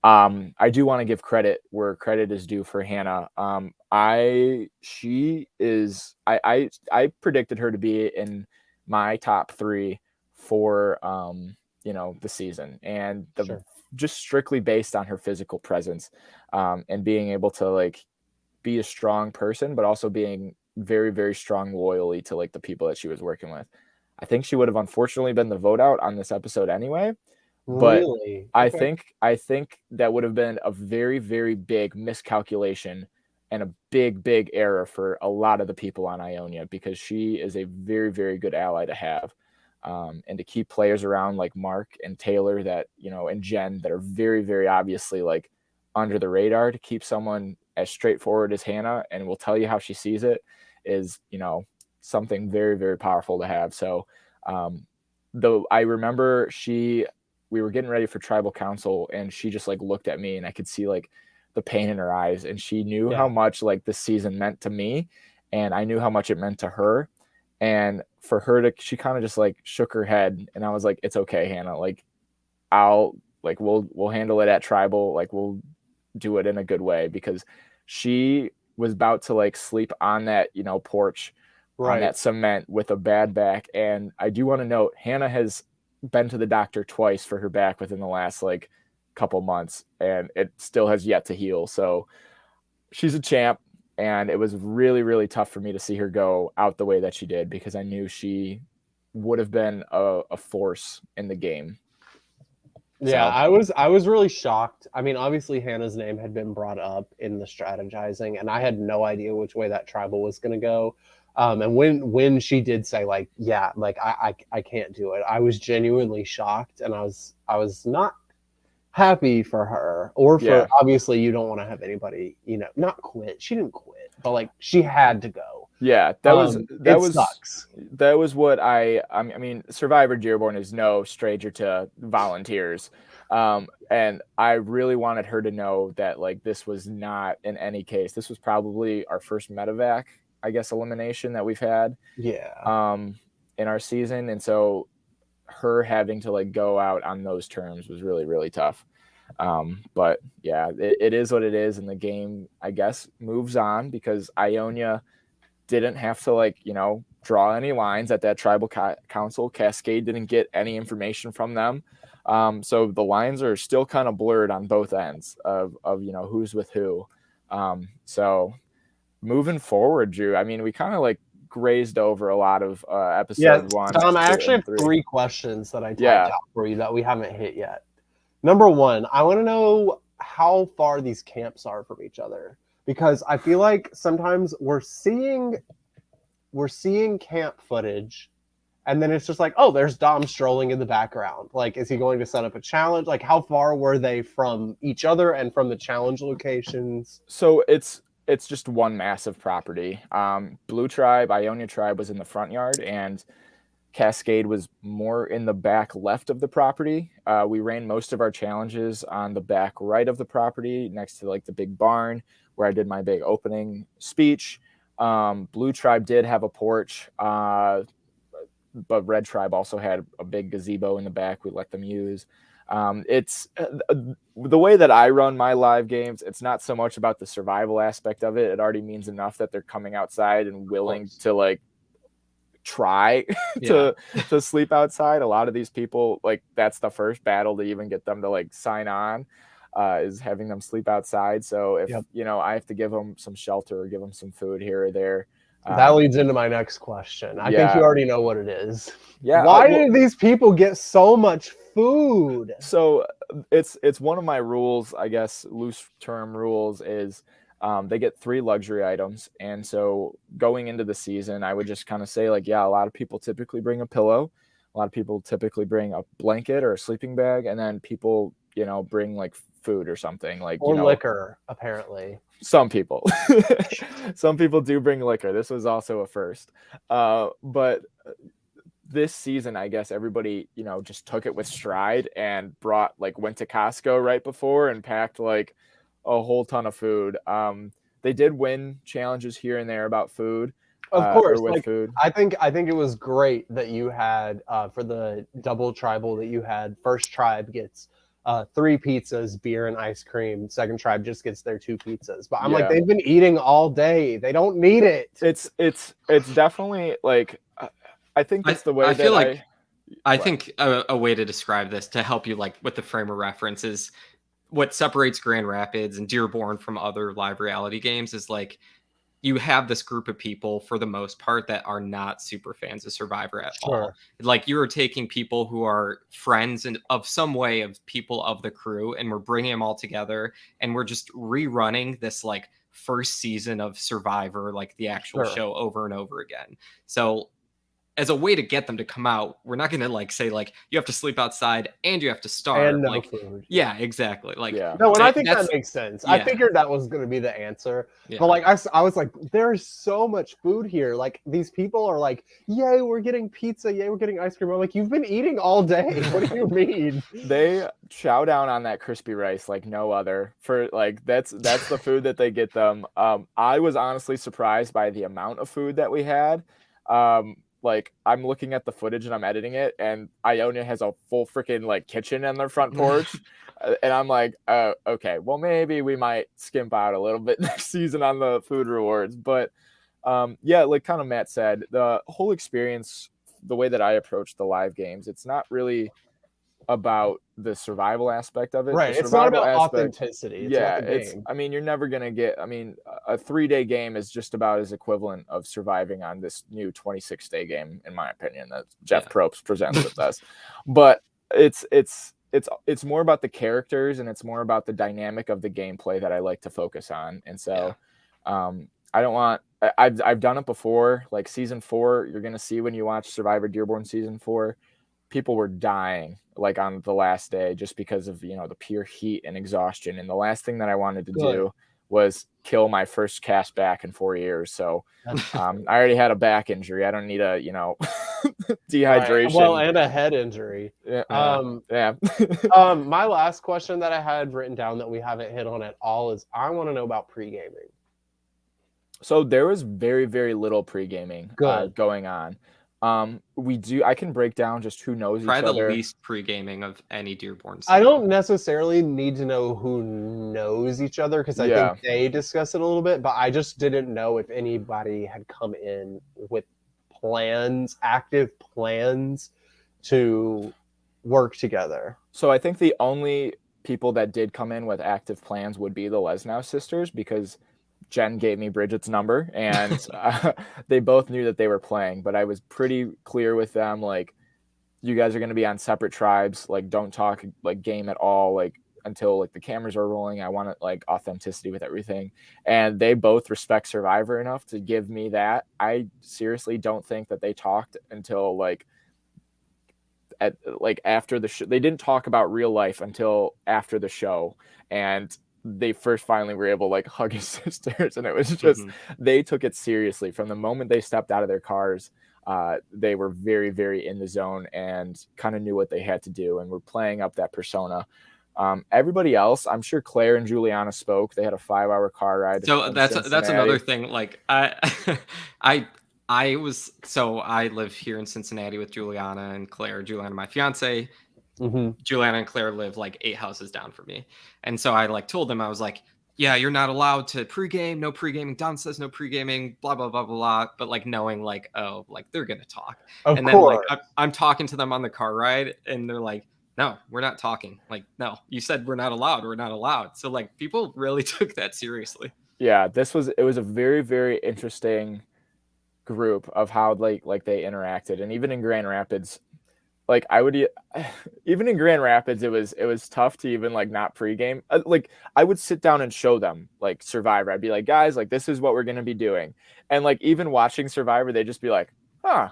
I do want to give credit where credit is due for Hannah. I predicted her to be in my top 3 for, the season, and just strictly based on her physical presence, and being able to like be a strong person, but also being very, very strong loyally to like the people that she was working with. I think she would have unfortunately been the vote out on this episode anyway. But really? I think that would have been a very, very big miscalculation and a big, big error for a lot of the people on Ionia, because she is a very, very good ally to have. And to keep players around like Mark and Taylor that, and Jen that are very, very obviously like under the radar, to keep someone as straightforward as Hannah and will tell you how she sees it is, something very, very powerful to have. So, though I remember we were getting ready for tribal council and she just like looked at me and I could see like the pain in her eyes, and she knew how much like this season meant to me, and I knew how much it meant to her. And for her she kind of just like shook her head, and I was like, it's okay, Hannah. Like we'll handle it at tribal. Like we'll do it in a good way, because she was about to like sleep on that, porch on that cement with a bad back. And I do want to note, Hannah has been to the doctor twice for her back within the last like couple months, and it still has yet to heal. So she's a champ, and it was really, really tough for me to see her go out the way that she did, because I knew she would have been a force in the game. Yeah, I was really shocked. I mean, obviously Hannah's name had been brought up in the strategizing, and I had no idea which way that tribal was going to go. And when she did say like, yeah, like I can't do it, I was genuinely shocked, and I was not happy for her, or for obviously you don't want to have anybody, not quit. She didn't quit, but like she had to go. Yeah, sucks. That was what I mean, Survivor Dearborn is no stranger to volunteers. And I really wanted her to know that like this was not in any case. This was probably our first medevac, I guess, elimination that we've had. Yeah. In our season. And so her having to like go out on those terms was really, really tough. But yeah, it is what it is. And the game, I guess, moves on, because Ionia didn't have to like, draw any lines at that tribal council. Cascade didn't get any information from them. So the lines are still kind of blurred on both ends of who's with who. So moving forward, Drew, I mean, we kind of like grazed over a lot of episode 1. Tom, I actually have 3 questions that I typed out for you that we haven't hit yet. Number 1, I want to know how far these camps are from each other, because I feel like sometimes we're seeing camp footage, and then it's just like, oh, there's Dom strolling in the background. Like, is he going to set up a challenge? Like, how far were they from each other and from the challenge locations? So it's just one massive property. Blue Tribe, Ionia Tribe was in the front yard, and Cascade was more in the back left of the property. We ran most of our challenges on the back right of the property, next to like the big barn where I did my big opening speech. Blue Tribe did have a porch, but Red Tribe also had a big gazebo in the back we let them use. It's the way that I run my live games. It's not so much about the survival aspect of it. It already means enough that they're coming outside and willing to like try to sleep outside. A lot of these people, like, that's the first battle to even get them to like sign on, is having them sleep outside. So if I have to give them some shelter or give them some food here or there. That leads into my next question. I think you already know what it is. Yeah. Why did these people get so much food? So it's one of my rules, I guess, loose term rules is they get 3 luxury items. And so going into the season, I would just kind of say like, a lot of people typically bring a pillow. A lot of people typically bring a blanket or a sleeping bag. And then people, bring like food or something like, or liquor, apparently. Some people do bring liquor. This was also a first. But this season, I guess everybody, just took it with stride and went to Costco right before and packed like a whole ton of food. They did win challenges here and there about food. Of course, food. I think it was great that you had for the double tribal that you had. First tribe gets 3 pizzas, beer, and ice cream. Second tribe just gets their 2 pizzas. But I'm like, they've been eating all day. They don't need it. It's definitely like, I think that's the way I feel like I think a way to describe this to help you like with the frame of reference is what separates Grand Rapids and Dearborn from other live reality games is like you have this group of people for the most part that are not super fans of Survivor at all. Like you are taking people who are friends and of some way of people of the crew, and we're bringing them all together, and we're just rerunning this like first season of Survivor, like the actual show over and over again. So as a way to get them to come out, we're not going to like say like you have to sleep outside and you have to starve. And no like, food. Yeah, exactly. Like no, and I think that makes sense. I figured that was going to be the answer. But like I was like, there's so much food here. Like these people are like, yay, we're getting pizza. Yay, we're getting ice cream. I'm like, you've been eating all day. What do you mean? They chow down on that crispy rice like no other. For like that's the food that they get them. I was honestly surprised by the amount of food that we had. like I'm looking at the footage and I'm editing it, and Ionia has a full freaking like kitchen in their front porch. And I'm like, okay, well, maybe we might skimp out a little bit next season on the food rewards. But yeah, like kind of Matt said, the whole experience, the way that I approach the live games, it's not really about the survival aspect of it. Right. The It's not survival about aspect, authenticity. It's yeah, about the game. I mean, you're never going to get, I mean, a 3-day game is just about as equivalent of surviving on this new 26-day game, in my opinion, that Jeff Probst presents with us. But it's more about the characters, and it's more about the dynamic of the gameplay that I like to focus on. And so I don't want, I've done it before, like season 4, you're going to see when you watch Survivor Dearborn season 4, people were dying like on the last day just because of, the pure heat and exhaustion. And the last thing that I wanted to do was kill my first cast back in 4 years. So I already had a back injury. I don't need a, dehydration. Right. Well, and a head injury. Yeah. My last question that I had written down that we haven't hit on at all is I want to know about pre-gaming. So there was very, very little pre-gaming going on. I can break down just who knows each other. Probably the least pre-gaming of any Dearborn season. I don't necessarily need to know who knows each other because I think they discuss it a little bit, but I just didn't know if anybody had come in with active plans to work together. So I think the only people that did come in with active plans would be the Lesnow sisters, because Jen gave me Bridget's number, and they both knew that they were playing, but I was pretty clear with them, like, you guys are going to be on separate tribes, like, don't talk like game at all, like, until like the cameras are rolling. I want like authenticity with everything. And they both respect Survivor enough to give me that. I seriously don't think that they talked until after the show. They didn't talk about real life until after the show, and they first finally were able to like hug his sisters, and it was just they took it seriously from the moment they stepped out of their cars. They were very, very in the zone and kind of knew what they had to do, and were playing up that persona. Everybody else, I'm sure Claire and Juliana spoke. They had a 5-hour car ride. So that's another thing. Like I live here in Cincinnati with Juliana and Claire. Juliana, my fiance. Juliana and Claire live like 8 houses down from me. And so I like told them, I was like, yeah, you're not allowed to pregame, no pregaming. Don says no pregaming, blah, blah, blah, blah, blah. But like knowing like, oh, like they're going to talk. Of and course. Then like I'm talking to them on the car ride, and they're like, no, we're not talking. Like, no, you said we're not allowed. We're not allowed. So like people really took that seriously. Yeah, it was a very, very interesting group of how like they interacted. And even in Grand Rapids, like even in Grand Rapids, it was tough to even like not pregame. Like I would sit down and show them like Survivor. I'd be like, guys, like this is what we're gonna be doing. And like even watching Survivor, they'd just be like, huh,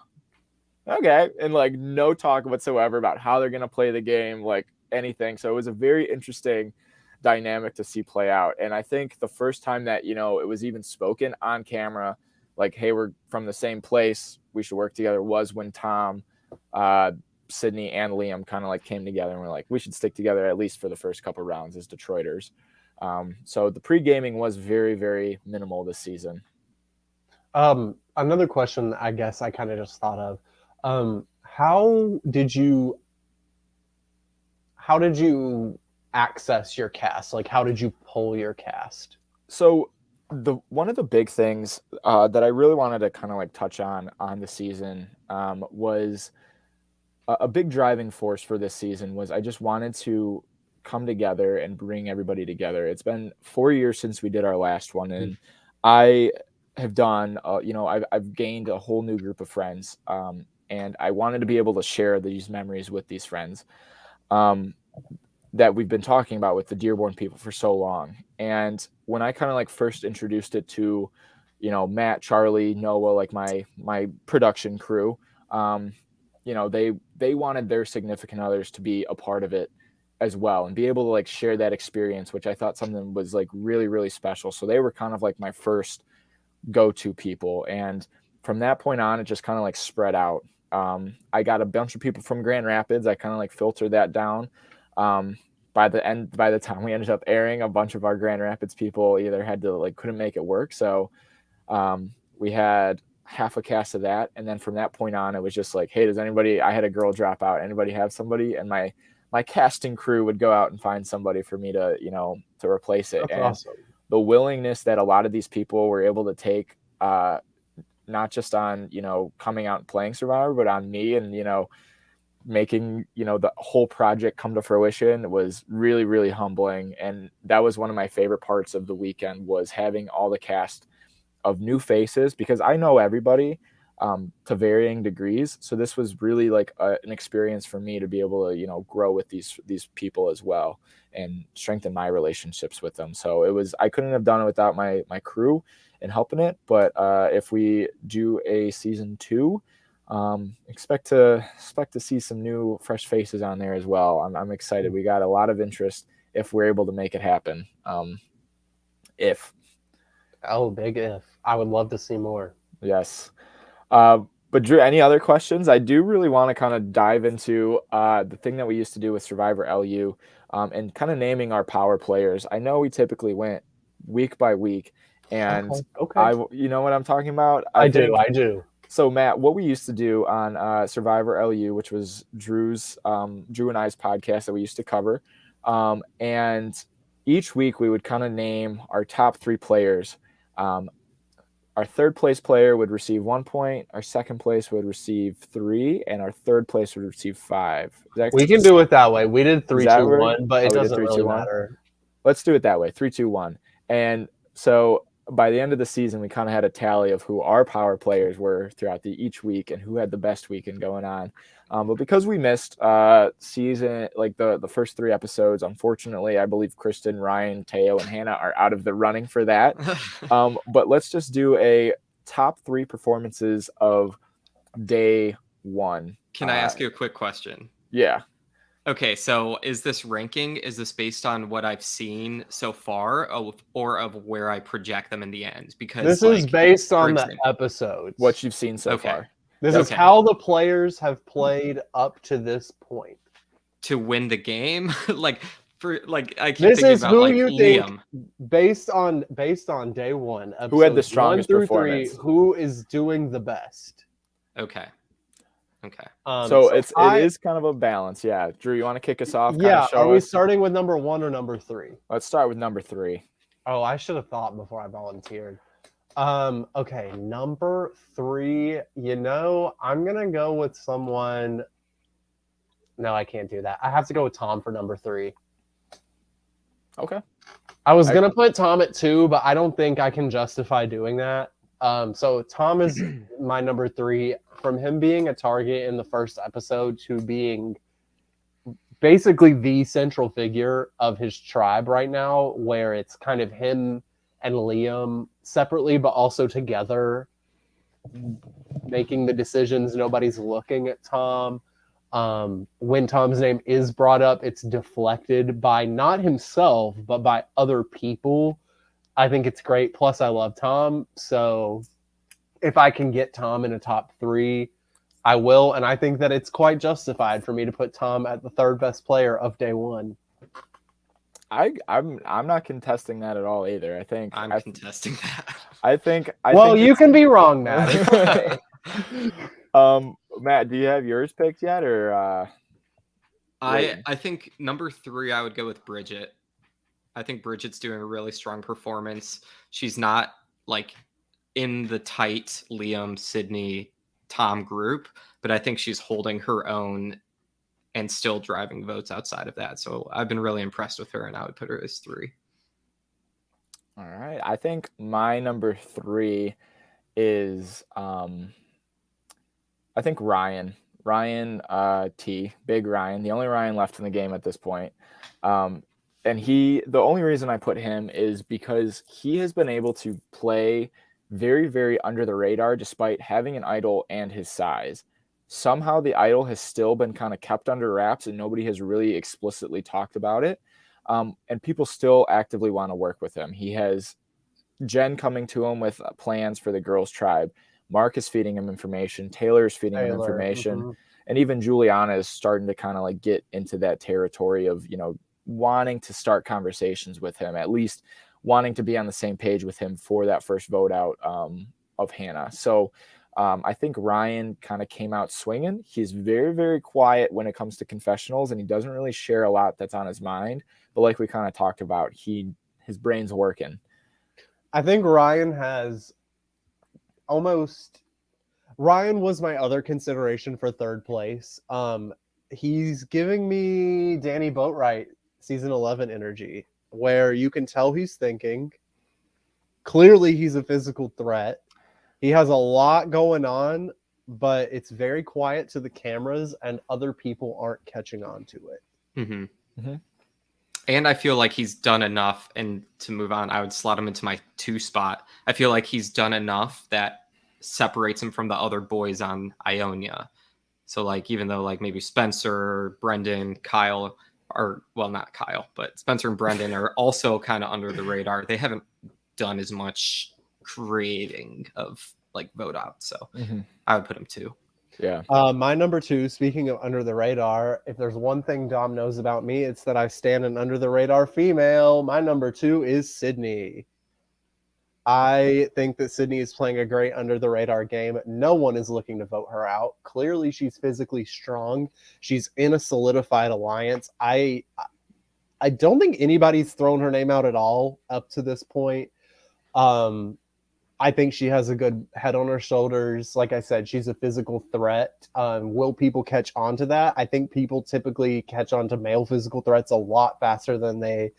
okay, and like no talk whatsoever about how they're gonna play the game, like anything. So it was a very interesting dynamic to see play out. And I think the first time that it was even spoken on camera, like, hey, we're from the same place, we should work together, was when Tom, Sydney, and Liam kind of like came together and were like, we should stick together at least for the first couple rounds as Detroiters. So the pre-gaming was very, very minimal this season. Another question I guess I kind of just thought of, how did you access your cast? Like, how did you pull your cast? So one of the big things that I really wanted to kind of like touch on the season was a big driving force for this season was I just wanted to come together and bring everybody together. It's been 4 years since we did our last one, and I have done, I've gained a whole new group of friends, and I wanted to be able to share these memories with these friends that we've been talking about with the Dearborn people for so long. And when I kind of like first introduced it to, Matt, Charlie, Noah, like my production crew, they wanted their significant others to be a part of it as well and be able to like share that experience, which I thought something was like really, really special. So they were kind of like my first go-to people. And from that point on, it just kind of like spread out. I got a bunch of people from Grand Rapids. I kind of like filtered that down. By the time we ended up airing, a bunch of our Grand Rapids people either had to like couldn't make it work. So we had half a cast of that. And then from that point on, it was just like, hey, I had a girl drop out. Anybody have somebody? And my casting crew would go out and find somebody for me to, to replace it. That's and awesome. The willingness that a lot of these people were able to take, not just on, coming out and playing Survivor, but on me and, making, the whole project come to fruition was really, really humbling. And that was one of my favorite parts of the weekend, was having all the cast of new faces, because I know everybody to varying degrees. So this was really like an experience for me to be able to, grow with these people as well and strengthen my relationships with them. So I couldn't have done it without my crew and helping it. But if we do a season 2, expect to see some new fresh faces on there as well. I'm excited. We got a lot of interest if we're able to make it happen. Big if. I would love to see more. Yes. But Drew, any other questions? I do really want to kind of dive into the thing that we used to do with Survivor LU, and kind of naming our power players. I know we typically went week by week, and okay. You know what I'm talking about? I do. So Matt, what we used to do on Survivor LU, which was Drew and I's podcast that we used to cover, and each week we would kind of name our top 3 players. Our third place player would receive 1 point, our second place would receive 3, and our third place would receive 5. We can do it that way. We did 3, 2, 1, but it doesn't really matter. Let's do it that way. 3, 2, 1. And so by the end of the season, we kind of had a tally of who our power players were throughout each week and who had the best weekend going on. But because we missed season, like the first 3 episodes, unfortunately, I believe Kristen, Ryan, Teo, and Hannah are out of the running for that. But let's just do a top 3 performances of day 1. Can I ask you a quick question? Yeah. Okay, so is this based on what I've seen so far, or of where I project them in the end? Because this is based on the episodes. What you've seen so far. This is how the players have played up to this point. To win the game? I keep this thinking is about who you Liam. Think based on day 1. Who had the strongest 1 through performance? 3, who is doing the best? Okay. So it is kind of a balance. Yeah. Drew, you want to kick us off? Yeah. Are we starting with number 1 or number 3? Let's start with number 3. Oh, I should have thought before I volunteered. Okay, number 3, I'm going to go with someone. No, I can't do that. I have to go with Tom for number 3. Okay. I was going to put Tom at 2, but I don't think I can justify doing that. So Tom is my number 3. From him being a target in the first episode to being basically the central figure of his tribe right now, where it's kind of him and Liam separately, but also together, making the decisions. Nobody's looking at Tom. When Tom's name is brought up, it's deflected by not himself, but by other people. I think it's great. Plus, I love Tom. So if I can get Tom in a top 3, I will. And I think that it's quite justified for me to put Tom at the 3rd best player of day 1. I'm not contesting that at all either. I think I'm contesting that. I think you can be wrong, Matt. Matt, do you have yours picked yet, or I think number 3 I would go with Bridget. I think Bridget's doing a really strong performance. She's not in the tight Liam, Sydney, Tom group, but I think she's holding her own and still driving votes outside of that. So I've been really impressed with her, and I would put her as 3. All right. I think my number 3 is I think Ryan. Ryan T. Big Ryan, the only Ryan left in the game at this point. And the only reason I put him is because he has been able to play very, very under the radar despite having an idol and his size. Somehow the idol has still been kind of kept under wraps and nobody has really explicitly talked about it. And people still actively want to work with him. He has Jen coming to him with plans for the girls' tribe. Mark is feeding him information. Taylor is feeding him information. Mm-hmm. And even Juliana is starting to kind of get into that territory of, wanting to start conversations with him, at least wanting to be on the same page with him for that first vote out of Hannah. So I think Ryan kind of came out swinging. He's very, very quiet when it comes to confessionals, and he doesn't really share a lot that's on his mind. But like we kind of talked about, his brain's working. I think Ryan was my other consideration for third place. He's giving me Danny Boatwright season 11 energy, where you can tell he's thinking. Clearly, he's a physical threat. He has a lot going on, but it's very quiet to the cameras, and other people aren't catching on to it. Mm-hmm. Mm-hmm. And I feel like he's done enough, and to move on, I would slot him into my 2 spot. I feel like he's done enough that separates him from the other boys on Ionia. So like, even though like maybe Spencer, Brendan, Kyle, or well, not Kyle, but Spencer and Brendan are also kind of under the radar. They haven't done as much creating of like vote out. So I would put him 2. Yeah. My number 2, speaking of under the radar, if there's one thing Dom knows about me, it's that I stand an under the radar female. My number 2 is Sydney. I think that Sydney is playing a great under the radar game. No one is looking to vote her out. Clearly, she's physically strong. She's in a solidified alliance. I don't think anybody's thrown her name out at all up to this point. I think she has a good head on her shoulders. Like I said, she's a physical threat. Will people catch on to that? I think people typically catch on to male physical threats a lot faster than they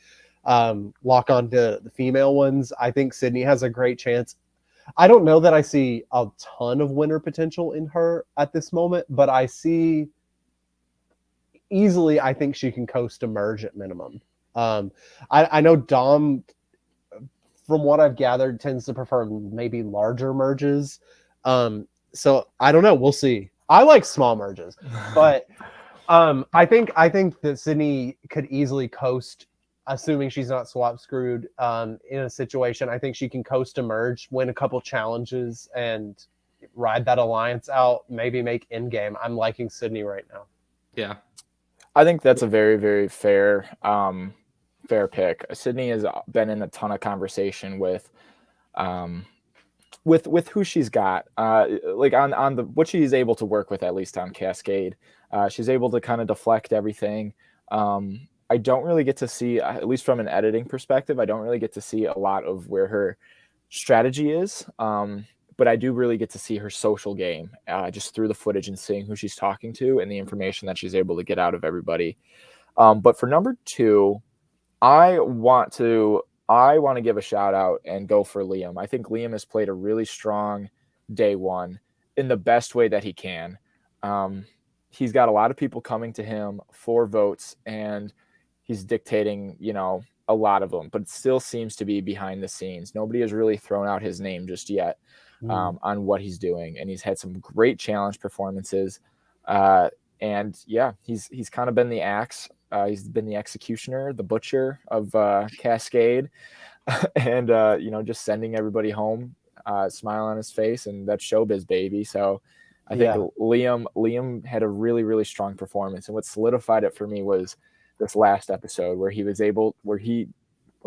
lock on to the female ones. I think Sydney has a great chance. I don't know that I see a ton of winner potential in her at this moment, but I see easily, I think she can coast a merge at minimum. I know Dom, from what I've gathered, tends to prefer maybe larger merges. So I don't know. We'll see. I like small merges, but I think that Sydney could easily coast, assuming she's not swap screwed in a situation. I think she can coast a merge, win a couple challenges, and ride that alliance out. Maybe make in game. I'm liking Sydney right now. Yeah, I think that's a very, very fair pick. Sydney has been in a ton of conversation with who she's got, like on the what she's able to work with, at least on Cascade. She's able to kind of deflect everything. I don't really get to see, at least from an editing perspective, I don't really get to see a lot of where her strategy is. But I do really get to see her social game, just through the footage and seeing who she's talking to and the information that she's able to get out of everybody. But for number 2, I want to give a shout out and go for Liam. I think Liam has played a really strong day 1 in the best way that he can. He's got a lot of people coming to him for votes, and he's dictating, a lot of them, but it still seems to be behind the scenes. Nobody has really thrown out his name just yet on what he's doing. And he's had some great challenge performances. And yeah, he's kind of been the axe. He's been the executioner, the butcher of Cascade, and just sending everybody home, smile on his face, and that's showbiz, baby. So I think Liam had a really, really strong performance, and what solidified it for me was this last episode where he was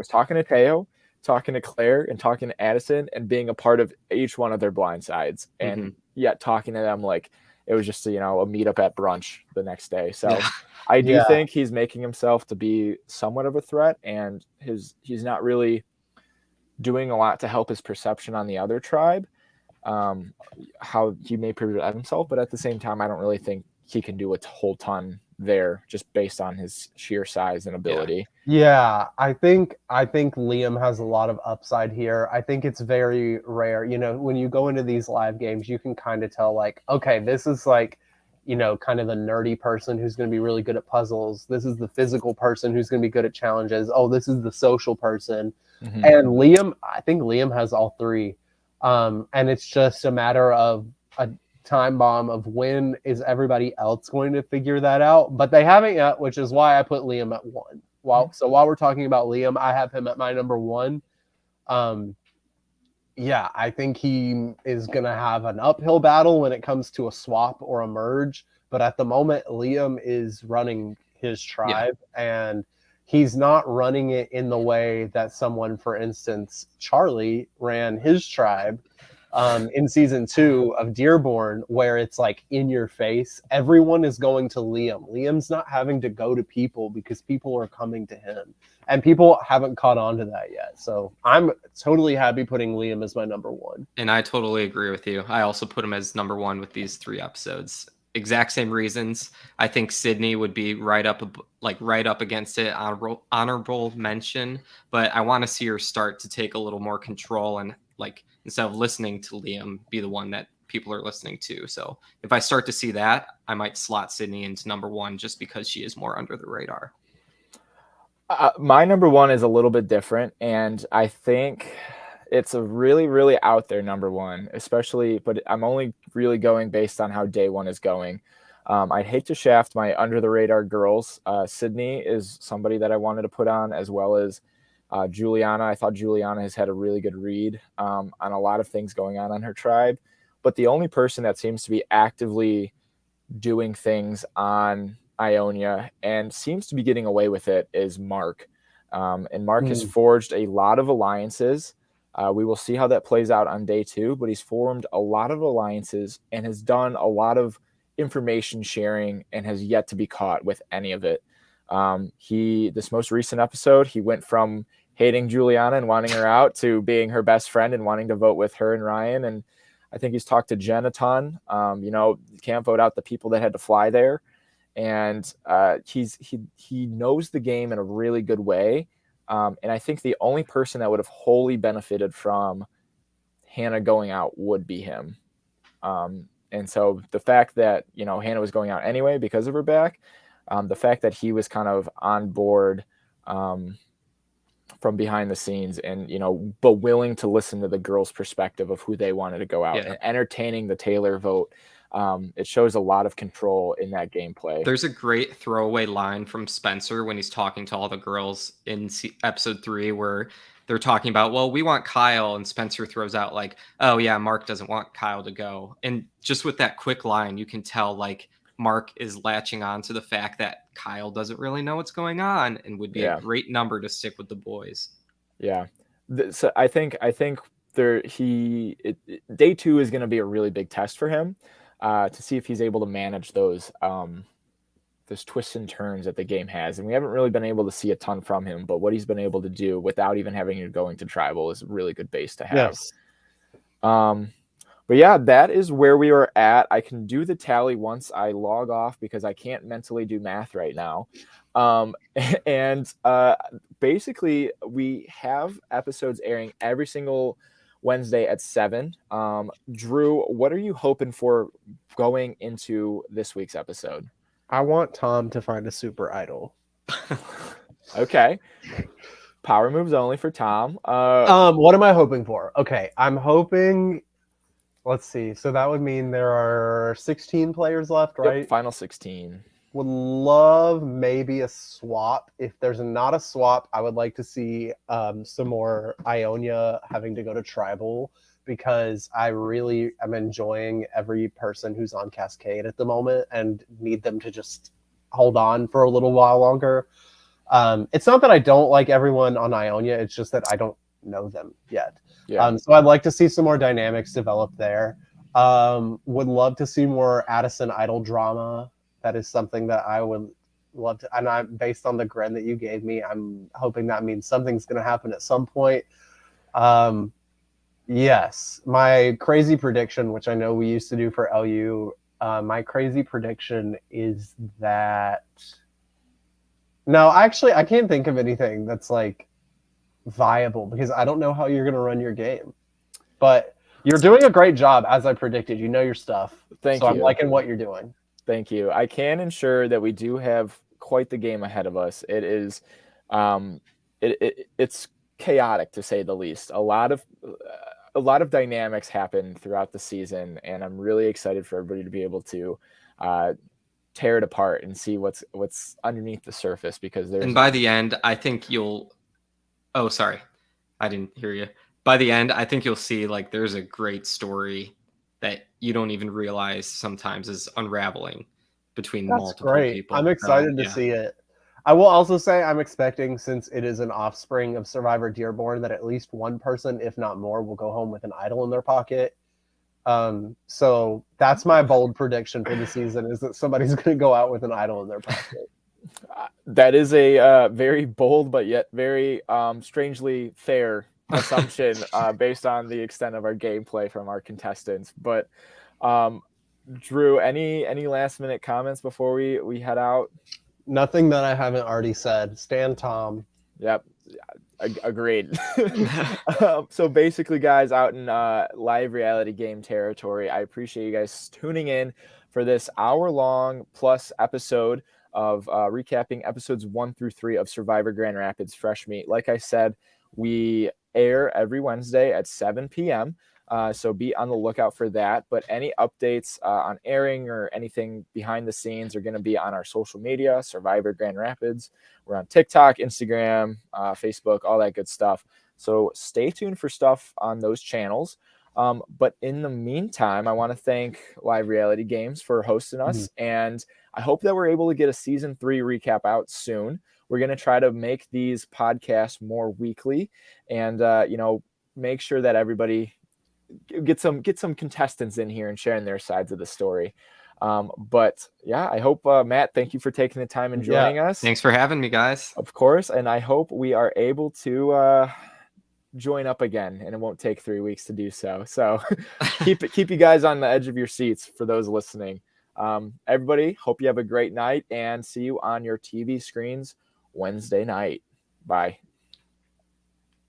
talking to Teo, talking to Claire, and talking to Addison, and being a part of each one of their blind sides, and yet talking to them like it was just a meetup at brunch the next day. So I do think he's making himself to be somewhat of a threat, and he's not really doing a lot to help his perception on the other tribe, how he may present himself, but at the same time, I don't really think he can do a whole ton there just based on his sheer size and ability. Yeah, I think Liam has a lot of upside here. I think it's very rare. When you go into these live games, you can kind of tell like, okay, this is like, kind of the nerdy person who's going to be really good at puzzles. This is the physical person who's going to be good at challenges. Oh, this is the social person. And I think Liam has all 3. And it's just a matter of a time bomb of when is everybody else going to figure that out, but they haven't yet, which is why I put Liam at 1. So while we're talking about Liam, I have him at my number 1. I think he is going to have an uphill battle when it comes to a swap or a merge, but at the moment Liam is running his tribe, and he's not running it in the way that someone, for instance, Charlie ran his tribe. in season 2 of Dearborn, where it's like in your face. Everyone is going to Liam. Liam's not having to go to people because people are coming to him. And people haven't caught on to that yet. So I'm totally happy putting Liam as my number 1. And I totally agree with you. I also put him as number 1 with these 3 episodes. Exact same reasons. I think Sydney would be right up against it, honorable mention. But I want to see her start to take a little more control and like instead of listening to Liam, be the one that people are listening to. So if I start to see that, I might slot Sydney into number 1 just because she is more under the radar. My number 1 is a little bit different, and I think it's a really, really out there number 1, especially, but I'm only really going based on how day 1 is going. I'd hate to shaft my under the radar girls. Sydney is somebody that I wanted to put on, as well as Juliana. I thought Juliana has had a really good read on a lot of things going on her tribe, but the only person that seems to be actively doing things on Ionia and seems to be getting away with it is Mark. And Mark has forged a lot of alliances. We will see how that plays out on day 2, but he's formed a lot of alliances and has done a lot of information sharing and has yet to be caught with any of it. This most recent episode, he went from hating Juliana and wanting her out to being her best friend and wanting to vote with her and Ryan. And I think he's talked to Jen a ton. You can't vote out the people that had to fly there. And he knows the game in a really good way. And I think the only person that would have wholly benefited from Hannah going out would be him. And so the fact that, Hannah was going out anyway because of her back, the fact that he was kind of on board from behind the scenes and, but willing to listen to the girls' perspective of who they wanted to go out and entertaining the Taylor vote. It shows a lot of control in that gameplay. There's a great throwaway line from Spencer when he's talking to all the girls in episode 3 where they're talking about, well, we want Kyle, and Spencer throws out like, oh yeah, Mark doesn't want Kyle to go. And just with that quick line, you can tell like Mark is latching on to the fact that Kyle doesn't really know what's going on and would be a great number to stick with the boys. Yeah. So I think day 2 is going to be a really big test for him. To see if he's able to manage those twists and turns that the game has. And we haven't really been able to see a ton from him, but what he's been able to do without even having to go into tribal is a really good base to have. Yes. But yeah, that is where we are at. I can do the tally once I log off because I can't mentally do math right now. Basically we have episodes airing every single Wednesday at 7. Drew, what are you hoping for going into this week's episode? I want Tom to find a super idol. Okay. Power moves only for Tom. What am I hoping for? Okay, I'm hoping. Let's see. So that would mean there are 16 players left, right? Yep, final 16. Would love maybe a swap. If there's not a swap, I would like to see some more Ionia having to go to tribal, because I really am enjoying every person who's on Cascade at the moment and need them to just hold on for a little while longer. It's not that I don't like everyone on Ionia, it's just that I don't know them yet. Yeah. So I'd like to see some more dynamics develop there. Would love to see more Addison Idol drama. That is something that I would love to, and I'm based on the grin that you gave me, I'm hoping that means something's going to happen at some point. Yes, my crazy prediction, which I know we used to do for LU, my crazy prediction is that, no, actually, I can't think of anything that's like viable because I don't know how you're going to run your game. But you're doing a great job, as I predicted. You know your stuff. Thank you. So I'm liking what you're doing. Thank you. I can ensure that we do have quite the game ahead of us. It is, it's chaotic to say the least. A lot of dynamics happen throughout the season, and I'm really excited for everybody to be able to tear it apart and see what's underneath the surface. Because there's, and by the end, I think you'll. Oh, sorry, I didn't hear you. By the end, I think you'll see like there's a great story that you don't even realize sometimes is unraveling between multiple people. I'm excited to see it. I will also say I'm expecting, since it is an offspring of Survivor Dearborn, that at least one person, if not more, will go home with an idol in their pocket. So that's my bold prediction for the season, is that somebody's going to go out with an idol in their pocket. That is a very bold but yet very strangely fair assumption based on the extent of our gameplay from our contestants. But Drew, any last minute comments before we head out? Nothing that I haven't already said. Stan Tom. Yep. Agreed. So basically, guys, out in live reality game territory, I appreciate you guys tuning in for this hour-long plus episode of recapping episodes 1 through 3 of Survivor Grand Rapids Fresh Meat. Like I said, we air every Wednesday at 7 p.m. So be on the lookout for that. But any updates on airing or anything behind the scenes are going to be on our social media, Survivor Grand Rapids. We're on TikTok, Instagram, Facebook, all that good stuff. So stay tuned for stuff on those channels. But in the meantime, I want to thank Live Reality Games for hosting us. And I hope that we're able to get a season 3 recap out soon. We're going to try to make these podcasts more weekly and, make sure that everybody get some contestants in here and sharing their sides of the story. But yeah, I hope, Matt, thank you for taking the time and joining us. Thanks for having me, guys. Of course. And I hope we are able to join up again, and it won't take 3 weeks to do so. So keep you guys on the edge of your seats for those listening. Everybody, hope you have a great night, and see you on your TV screens Wednesday night. Bye.